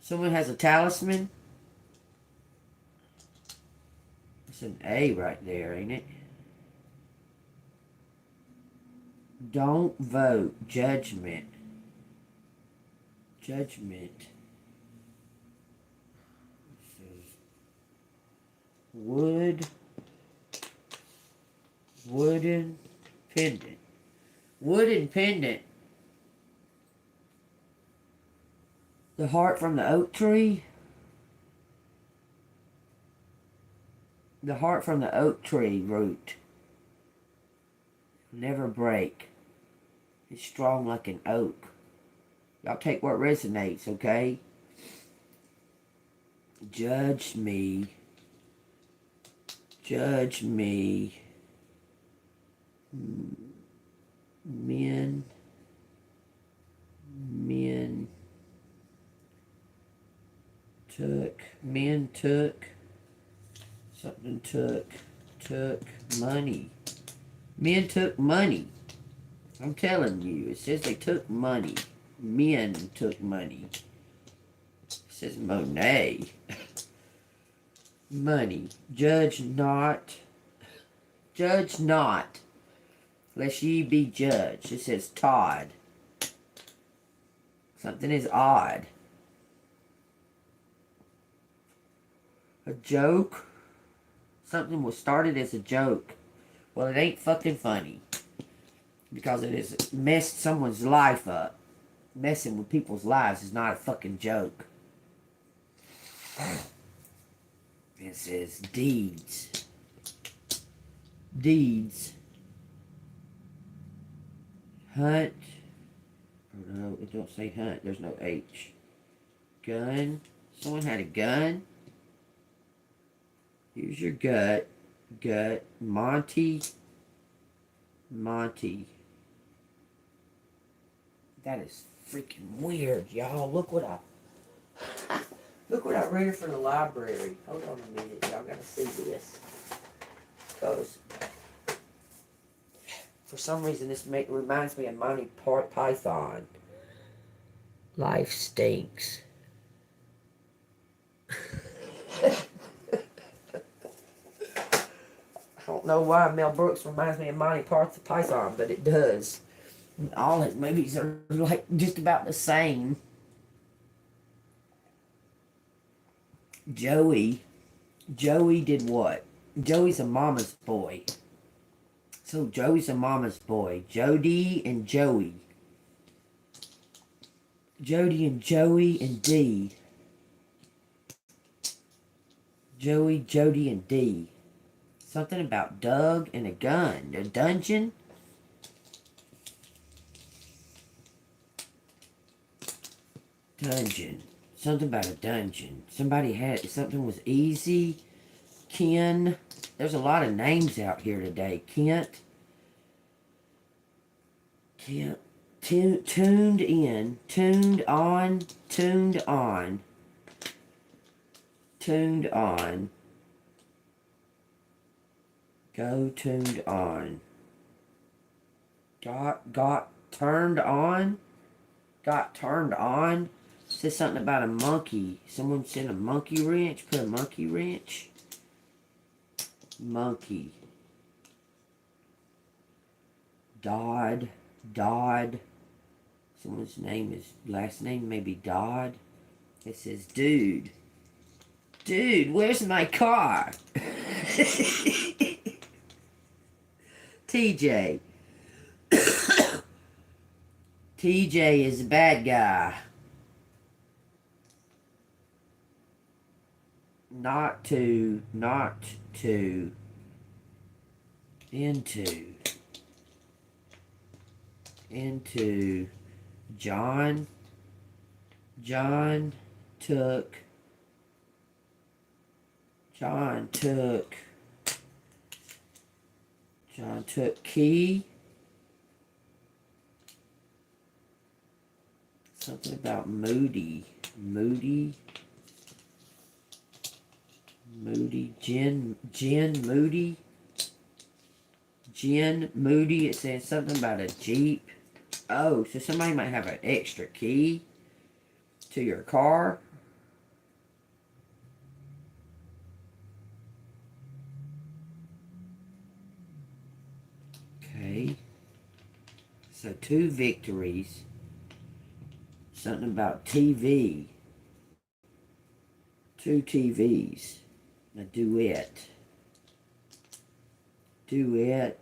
Someone has a talisman? It's an A right there, ain't it? Don't vote. Judgment. Judgment. Wood. Wooden pendant. Wooden pendant. The heart from the oak tree. The heart from the oak tree root. Never break. It's strong like an oak. Y'all take what resonates, okay? Judge me. Judge me. Men. Men. Took. Men took. Something took. Took money. Men took money. I'm telling you, it says they took money. Men took money. It says Monet. Money. Judge not. Judge not, lest ye be judged. It says Todd. Something is odd. A joke. Something was started as a joke. Well, it ain't fucking funny. Because it has messed someone's life up. Messing with people's lives is not a fucking joke. It says deeds. Deeds. Hunt. Oh no, it don't say hunt. There's no H. Gun. Someone had a gun. Here's your gut. Gut. Monty. Monty. That is freaking weird, y'all. Look what I... Look what I read from the library. Hold on a minute. Y'all gotta see this. Because... for some reason, this reminds me of Monty Python. Life stinks. I don't know why Mel Brooks reminds me of Monty Python, but it does. All his movies are like just about the same. Joey did what? Joey's a mama's boy. So Joey's a mama's boy. Jody and Joey. Jody and Joey and D. Joey, Jody, and D. Something about Doug and a gun. A dungeon? Dungeon. Something about a dungeon. Somebody had... something was easy. Ken. There's a lot of names out here today. Kent. Kent. Tuned in. Tuned on. Tuned on. Tuned on. Go tuned on. Got turned on. Got turned on. Says something about a monkey. Someone said a monkey wrench. Put a monkey wrench. Monkey. Dodd. Someone's name is, last name maybe Dodd. It says, dude, where's my car? TJ. TJ is a bad guy. Not to, into, John took key. Something about moody. Moody. Moody. Jen Moody. Jen Moody. It says something about a Jeep. Oh, so somebody might have an extra key to your car. Okay. So 2 victories. Something about TV. 2 TVs. A duet. Duet.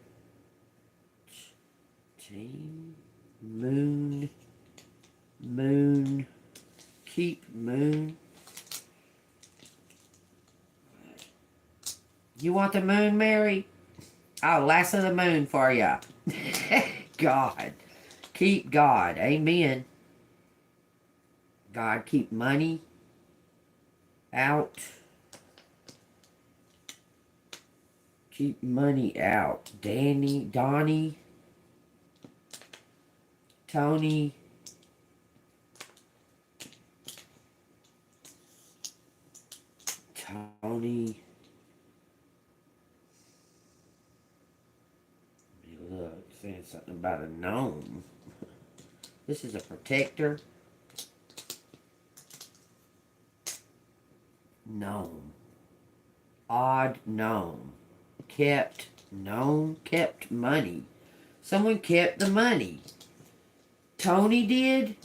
Team. Moon. Moon. Keep moon. You want the moon, Mary? I'll lasso the moon for ya. God. Keep God. Amen. God, keep money out. Keep money out. Donnie, Tony, Tony. Look, saying something about a gnome. This is a protector. Gnome. Odd gnome. Kept gnome. Kept money. Someone kept the money. Tony did?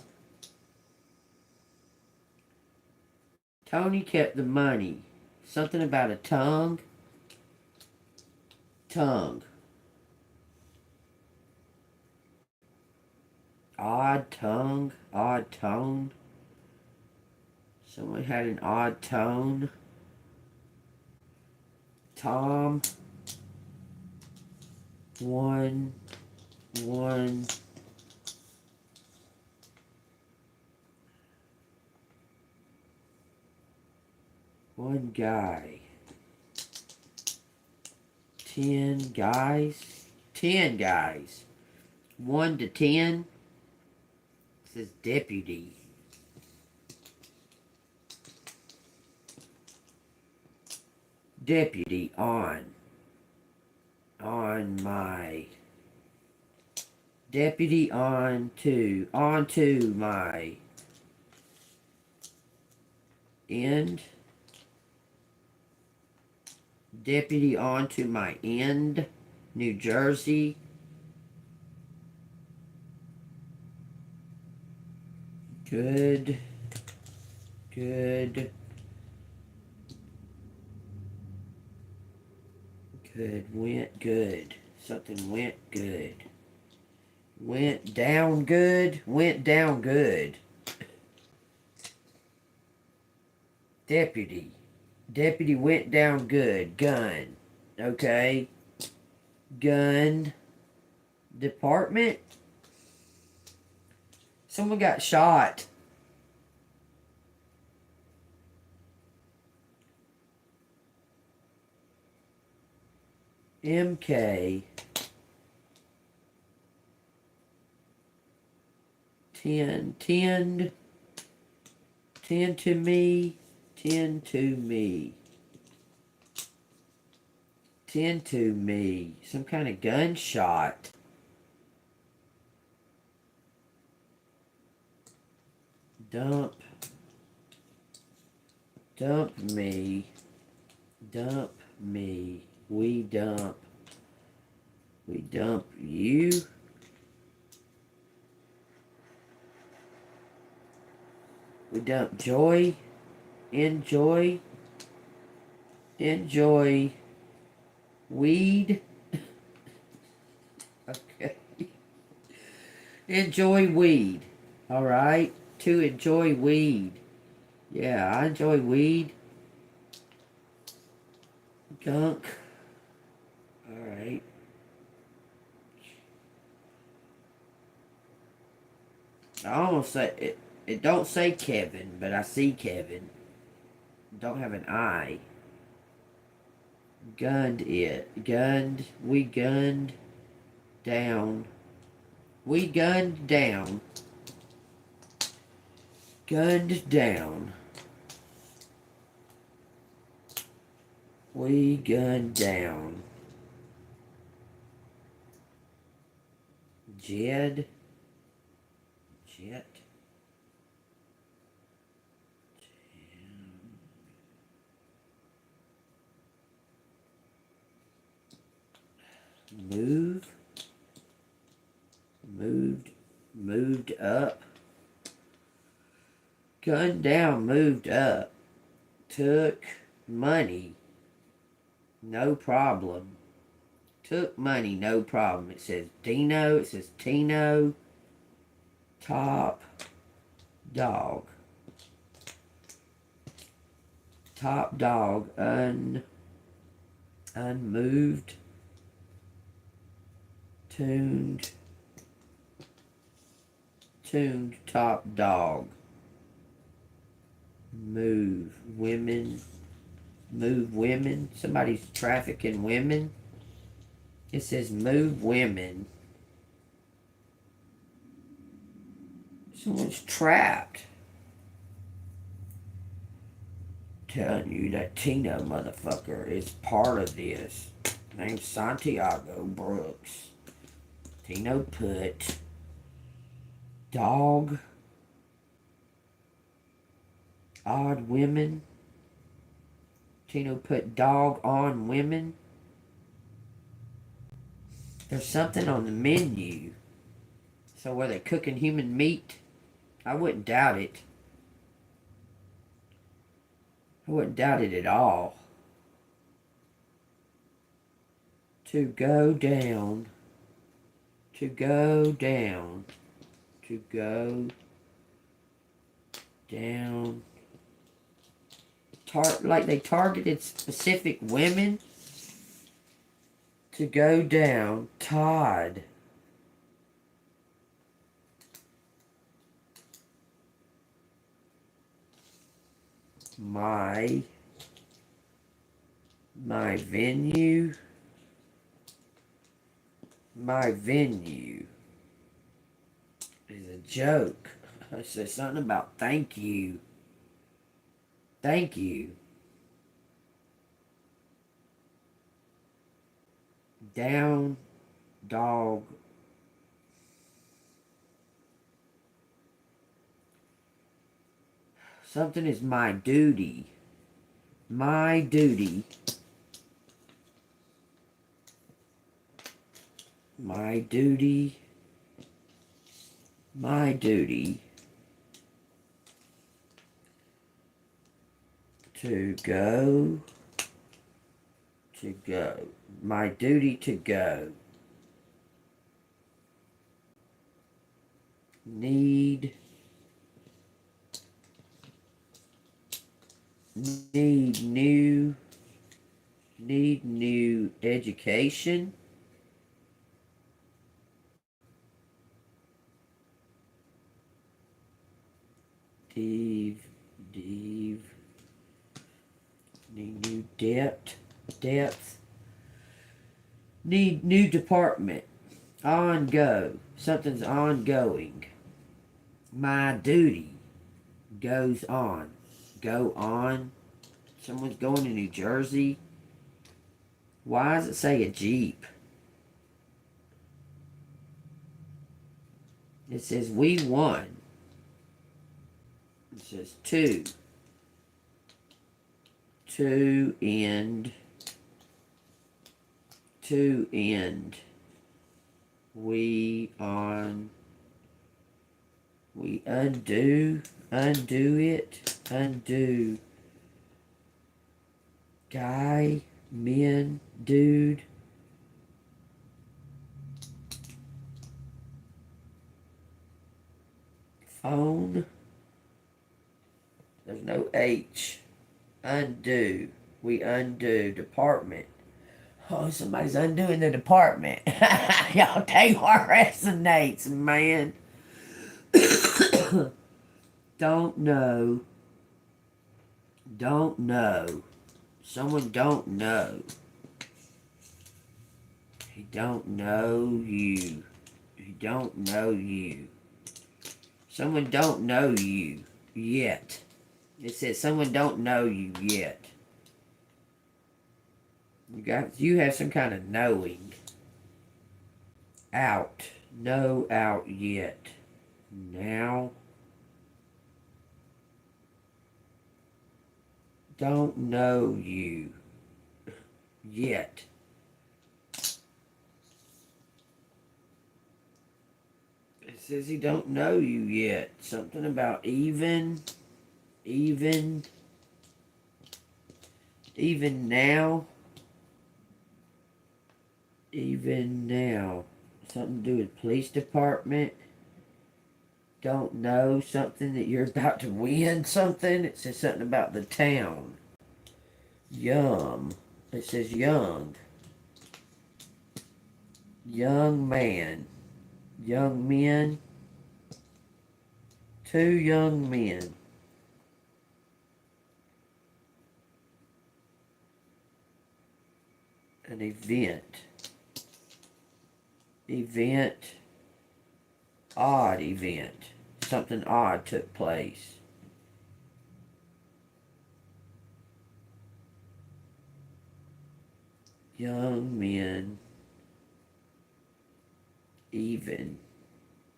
Tony kept the money. Something about a tongue. Tongue. Odd tongue. Odd tone. Someone had an odd tone. Tom. One. One guy. 10 guys. 10 guys. 1 to 10. It says deputy. Deputy on my. Deputy onto my end. Deputy onto my end. New Jersey. Good. Went good. Something went good. Went down good. Went down good. Deputy. Deputy went down good. Gun. Okay. Gun. Department. Someone got shot. MK. 10 to me. 10 to me. 10 to me. Some kind of gunshot. Dump me. Dump me. We dump you. We dump joy. Enjoy weed. Okay. Enjoy weed. Alright. To enjoy weed. Yeah, I enjoy weed. Gunk. Alright. I almost say it don't say Kevin, but I see Kevin. Don't have an I. Gunned it. Gunned. We gunned down. We gunned down. Gunned down. We gunned down. Jet. Moved up. Gunned down, moved up. Took money, no problem. Took money, no problem. It says Dino, it says Tino. Top dog. Top dog, unmoved. Tuned top dog. Move women. Somebody's trafficking women. It says move women. Someone's trapped. Telling you that Tino motherfucker is part of this. Named Santiago Brooks. Tino put dog, odd women. Tino put dog on women. There's something on the menu. So were they cooking human meat? I wouldn't doubt it. I wouldn't doubt it at all. To go down. To go down. To go down. Like they targeted specific women. To go down. Todd. My venue. My venue is a joke. I said something about thank you. Thank you. Down, dog. Something is my duty. My duty. My duty. My duty. To go. To go. My duty to go. Need new education. Need new depth. Need new department. Something's ongoing. My duty goes on. Go on. Someone's going to New Jersey. Why does it say a Jeep? It says we won. It says to end. We undo it. Guy, men, dude. Phone. There's no H. Undo. We undo. Department. Oh, somebody's undoing the department. Y'all take our resonates, man. Don't know. Someone don't know. He don't know you. He don't know you. Someone don't know you. yet. It says someone don't know you yet. You have some kind of knowing. Out. No out yet. Now. Don't know you yet. It says he don't know you yet. Something about even now. Even now. Something to do with police department. Don't know something that you're about to win something. It says something about the town. Young. It says young. Young man. Young men. 2 young men. An event. Event. Odd event. Something odd took place. Young men. Even.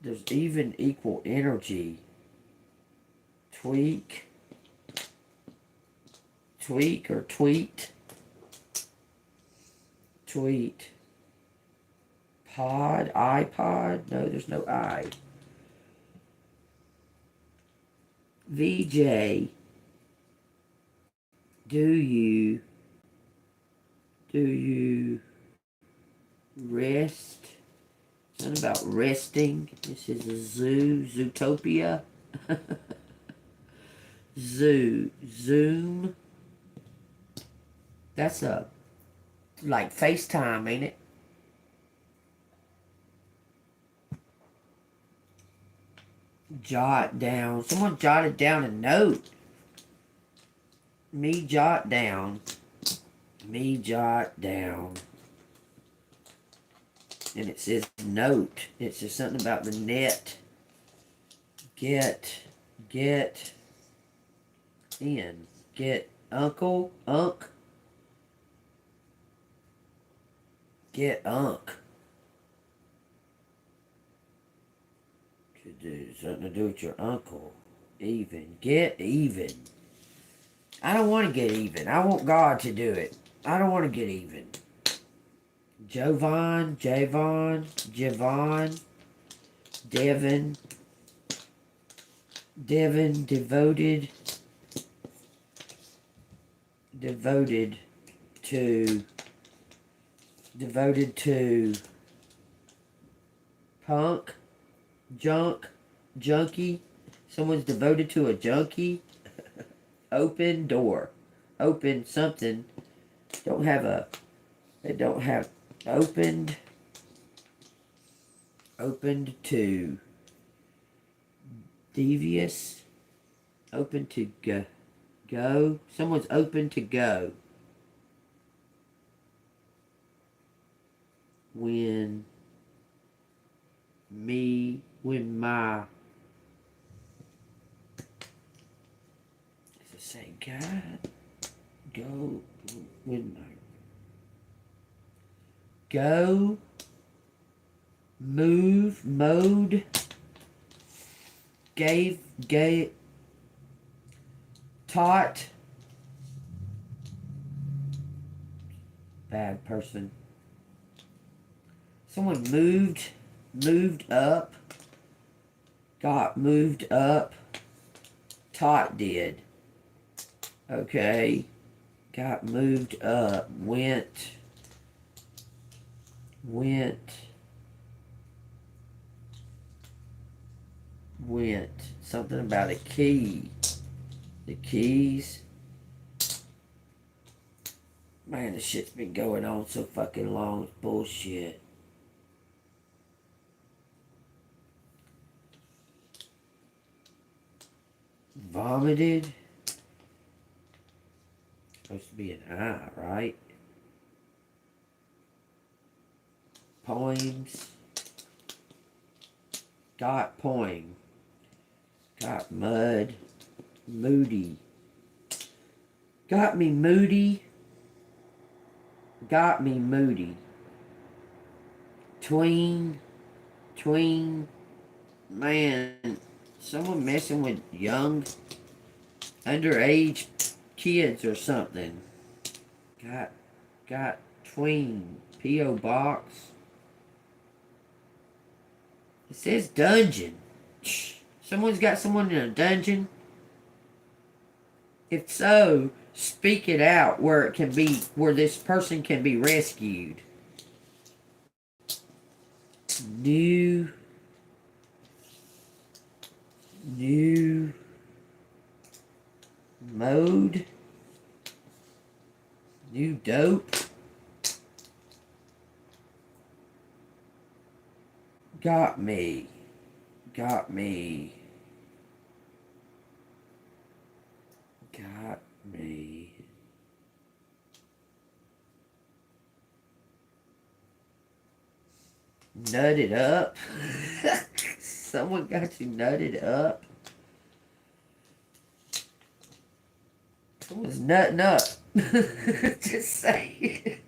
There's even equal energy. Tweak. Tweak or tweet. Tweet. Pod. iPod. No, there's no I. VJ. Do you rest? Something about resting. This is a zoo. Zootopia. Zoom. That's like FaceTime, ain't it? Jot down. Someone jotted down a note. Me jot down. Me jot down. And it says note. It says something about the net. Get in. Get uncle, unk. Get unk. To do something to do with your uncle. Even. Get even. I don't want to get even. I want God to do it. I don't want to get even. Javon, Devin, devoted to punk, junkie. Someone's devoted to a junkie. Open door. Open something. They don't have opened to devious. Open to go. Someone's open to go. When my it's the same God go when my go mode gave taught bad person. Someone moved up, got moved up, taught did. Okay, got moved up, went, something about a key, the keys. Man, this shit's been going on so fucking long, it's bullshit. Vomited. Supposed to be an I, right? Poems. Got poem. Got mud. Moody. Got me moody. Got me moody. Tween. Man, someone messing with young, underage kids or something. Got tween. P.O. Box. It says dungeon. Someone's got someone in a dungeon. If so, speak it out where it can be, where this person can be rescued. New mode. New dope. Got me. Nutted up. Someone got you nutted up. Someone's nutting up. Just say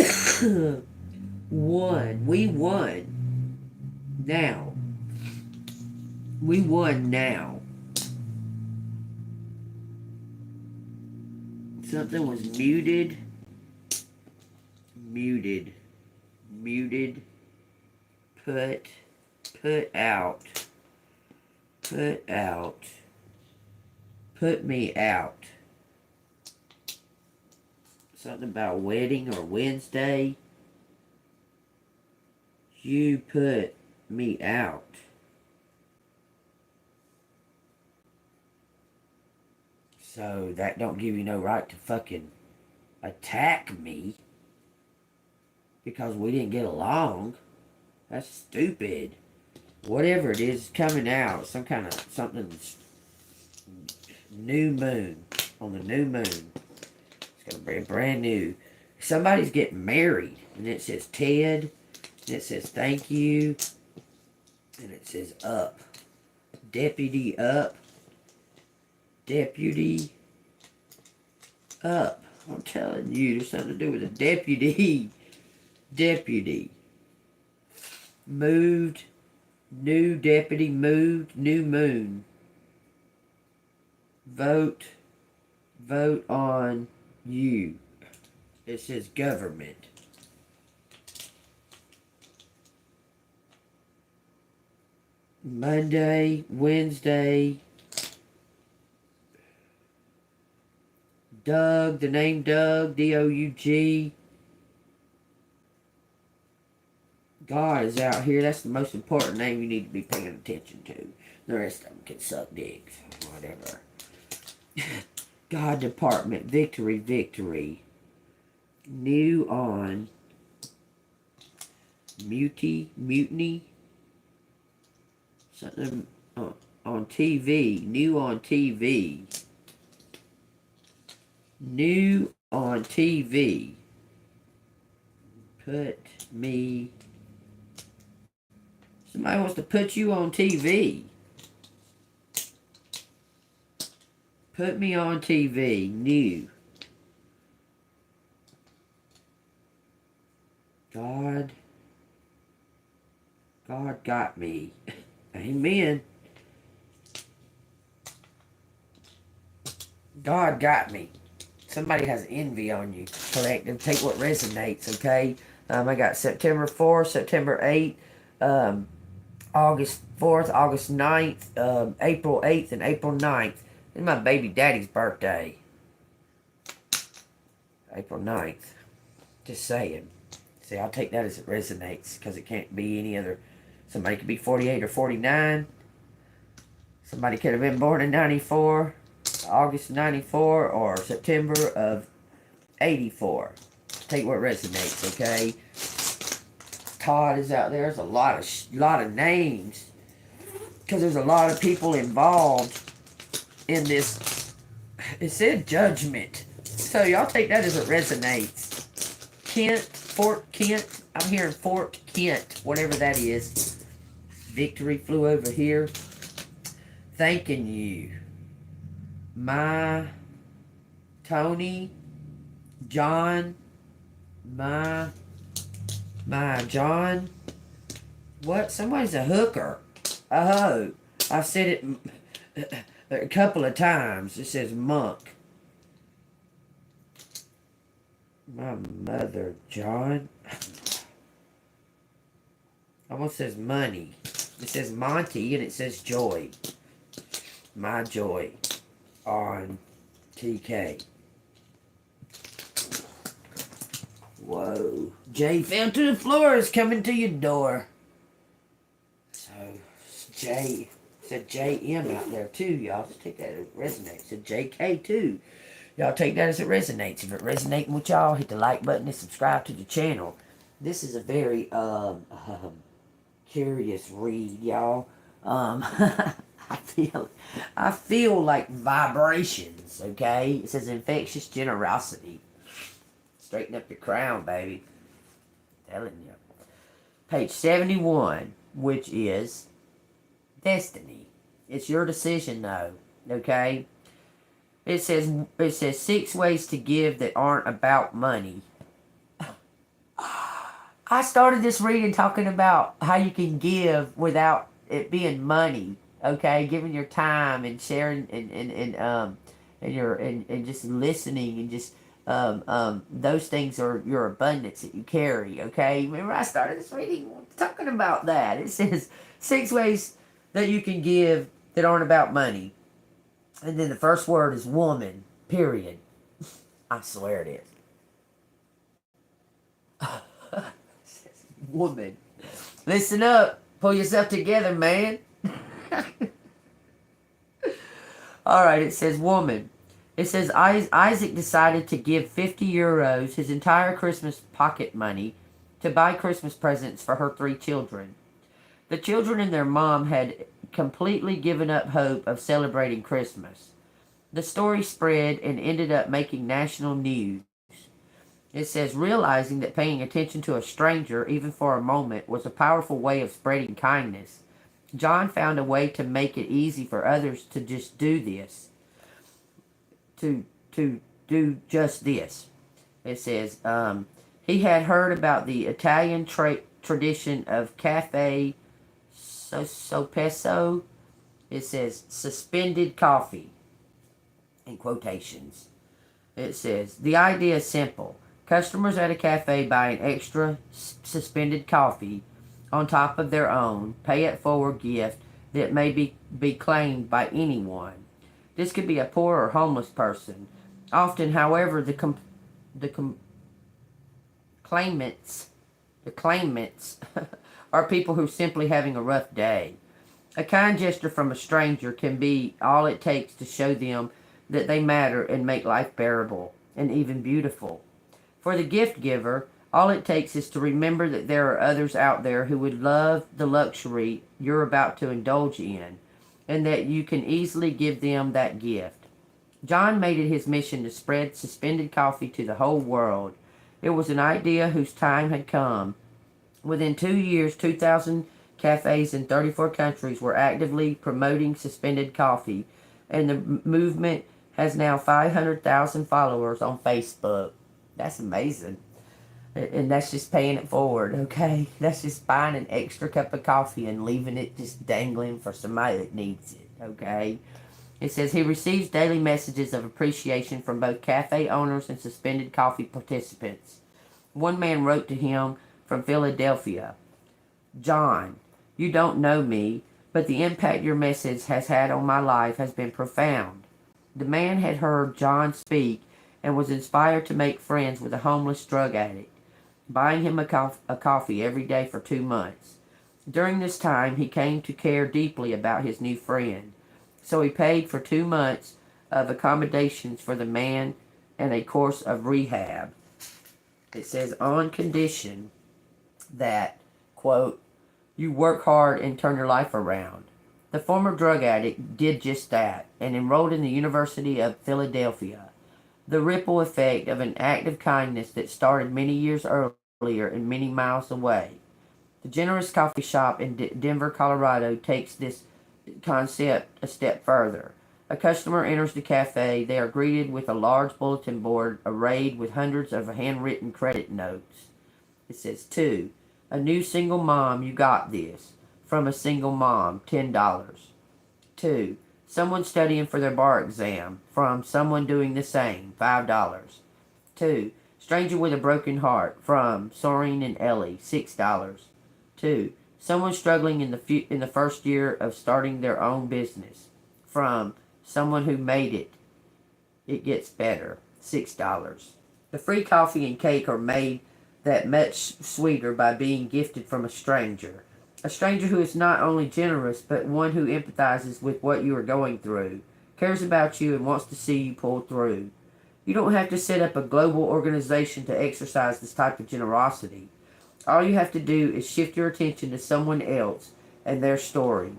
it. Won. We won. Now. We won now. Something was muted. Put out. Put me out. Something about wedding or Wednesday. You put me out. So that don't give you no right to fucking attack me because we didn't get along. That's stupid. Whatever it is coming out, some kind of something's new moon, on the new moon. It's gonna be brand new. Somebody's getting married, and it says Ted, and it says thank you, and it says up. Deputy up. Deputy up. I'm telling you, there's something to do with a deputy. Deputy. Moved. New deputy moved. New moon. Vote on you. It says government. Monday, Wednesday. Doug, the name Doug, D-O-U-G. God is out here. That's the most important name you need to be paying attention to. The rest of them can suck dicks. Whatever. God Department. Victory. New on. Mutiny. Something on TV. New on TV. New on TV. Put me. Somebody wants to put you on TV. Put me on TV. New. God got me. Amen. God got me. Somebody has envy on you. Collective. Take what resonates, okay? I got September 4th, September 8th, August 4th, August 9th, April 8th, and April 9th. It's my baby daddy's birthday. April 9th. Just saying. See, I'll take that as it resonates, because it can't be any other. Somebody could be 48 or 49. Somebody could have been born in 94, August 94, or September of 84. Take what resonates, okay? Todd is out there. There's a lot of names, because there's a lot of people involved in this. It said judgment, so y'all take that as it resonates. Fort Kent. I'm hearing Fort Kent, whatever that is. Victory flew over here. thanking you. My Tony, John, my John. What? Somebody's a hooker. A hoe. I've said it a couple of times. It says monk. My mother, John. Almost says money. It says Monty and it says joy. My joy on TK. Whoa. Jay fell to the floor, is coming to your door. So, Jay. It said JM out there too, y'all. Just take that as it resonates. It said JK too. Y'all take that as it resonates. If it resonates with y'all, hit the like button and subscribe to the channel. This is a very curious read, y'all. I feel like vibrations, okay? It says infectious generosity. Straighten up your crown, baby. I'm telling you. Page 71, which is destiny. It's your decision, though, okay? It says 6 ways to give that aren't about money. I started this reading talking about how you can give without it being money. Okay, giving your time and sharing and just listening and just those things are your abundance that you carry. Okay, remember I started this reading talking about that. It says 6 ways that you can give that aren't about money, and then the first word is woman. Period. I swear it is. Woman. Listen up. Pull yourself together, man. Alright, it says woman. It says Isaac decided to give 50 euros, his entire Christmas pocket money, to buy Christmas presents for her 3 children. The children and their mom had completely given up hope of celebrating Christmas. The story spread and ended up making national news. It says, realizing that paying attention to a stranger, even for a moment, was a powerful way of spreading kindness, John found a way to make it easy for others to just do this. To do just this. It says, he had heard about the Italian tradition of cafe soppeso. It says, suspended coffee, in quotations. It says, the idea is simple. Customers at a cafe buy an extra suspended coffee on top of their own pay-it-forward gift that may be claimed by anyone. This could be a poor or homeless person. Often, however, the claimants are people who are simply having a rough day. A kind gesture from a stranger can be all it takes to show them that they matter and make life bearable and even beautiful. For the gift giver, all it takes is to remember that there are others out there who would love the luxury you're about to indulge in, and that you can easily give them that gift. John made it his mission to spread suspended coffee to the whole world. It was an idea whose time had come. Within 2 years, 2,000 cafes in 34 countries were actively promoting suspended coffee, and the movement has now 500,000 followers on Facebook. That's amazing. And that's just paying it forward, okay? That's just buying an extra cup of coffee and leaving it just dangling for somebody that needs it, okay? It says he receives daily messages of appreciation from both cafe owners and suspended coffee participants. One man wrote to him from Philadelphia, John, you don't know me, but the impact your message has had on my life has been profound. The man had heard John speak and was inspired to make friends with a homeless drug addict, buying him a coffee every day for 2 months. During this time, he came to care deeply about his new friend, so he paid for 2 months of accommodations for the man and a course of rehab. It says, on condition that, quote, you work hard and turn your life around. The former drug addict did just that and enrolled in the University of Philadelphia. The ripple effect of an act of kindness that started many years earlier and many miles away. The generous coffee shop in Denver, Colorado takes this concept a step further. A customer enters the cafe. They are greeted with a large bulletin board arrayed with hundreds of handwritten credit notes. It says, 2. A new single mom, you got this. From a single mom, $10. 2. Someone studying for their bar exam. From someone doing the same, $5. 2. Stranger with a broken heart. From Soren and Ellie, $6. 2. Someone struggling in the first year of starting their own business. From someone who made it. It gets better, $6. The free coffee and cake are made that much sweeter by being gifted from a stranger. A stranger who is not only generous, but one who empathizes with what you are going through, cares about you, and wants to see you pull through. You don't have to set up a global organization to exercise this type of generosity. All you have to do is shift your attention to someone else and their story.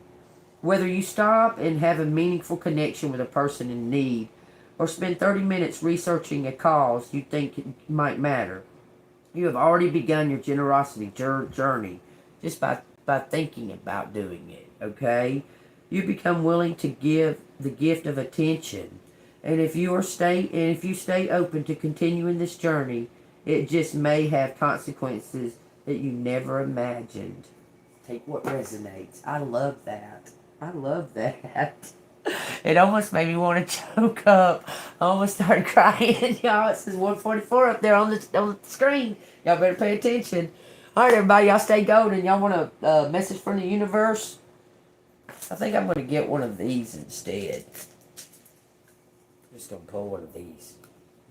Whether you stop and have a meaningful connection with a person in need, or spend 30 minutes researching a cause you think it might matter, you have already begun your generosity journey just by thinking about doing it, okay? You become willing to give the gift of attention. And if you stay open to continuing this journey, it just may have consequences that you never imagined. Take what resonates. I love that. I love that. It almost made me want to choke up. I almost started crying. Y'all, it says 144 up there on the screen. Y'all better pay attention. All right, everybody, y'all stay golden. Y'all want a message from the universe? I think I'm going to get one of these instead. I'm just going to pull one of these.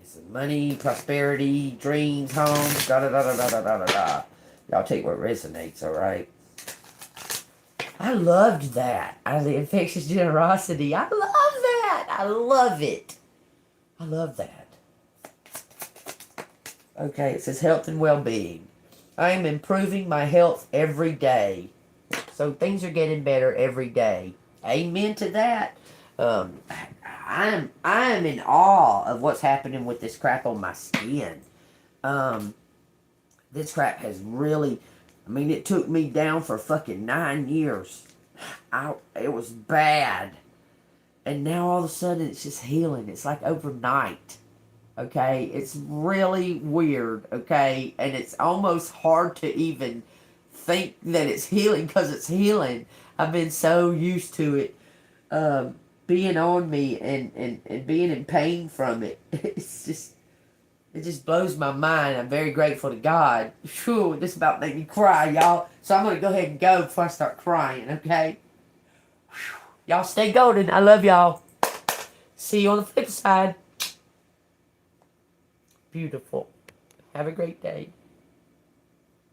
It's money, prosperity, dreams, homes, da-da-da-da-da-da-da-da. Y'all take what resonates, all right? I loved that. Out of the infectious generosity. I love that. I love it. I love that. Okay, it says health and well-being. I am improving my health every day. So things are getting better every day. Amen to that. I am in awe of what's happening with this crap on my skin. This crap has really, it took me down for fucking 9 years. It was bad. And now all of a sudden it's just healing. It's like overnight. Okay? It's really weird. Okay? And it's almost hard to even think that it's healing because it's healing. I've been so used to it being on me and being in pain from it. It just blows my mind. I'm very grateful to God. Whew, this about made me cry, y'all. So I'm going to go ahead and go before I start crying, okay? Whew. Y'all stay golden. I love y'all. See you on the flip side. Beautiful. Have a great day.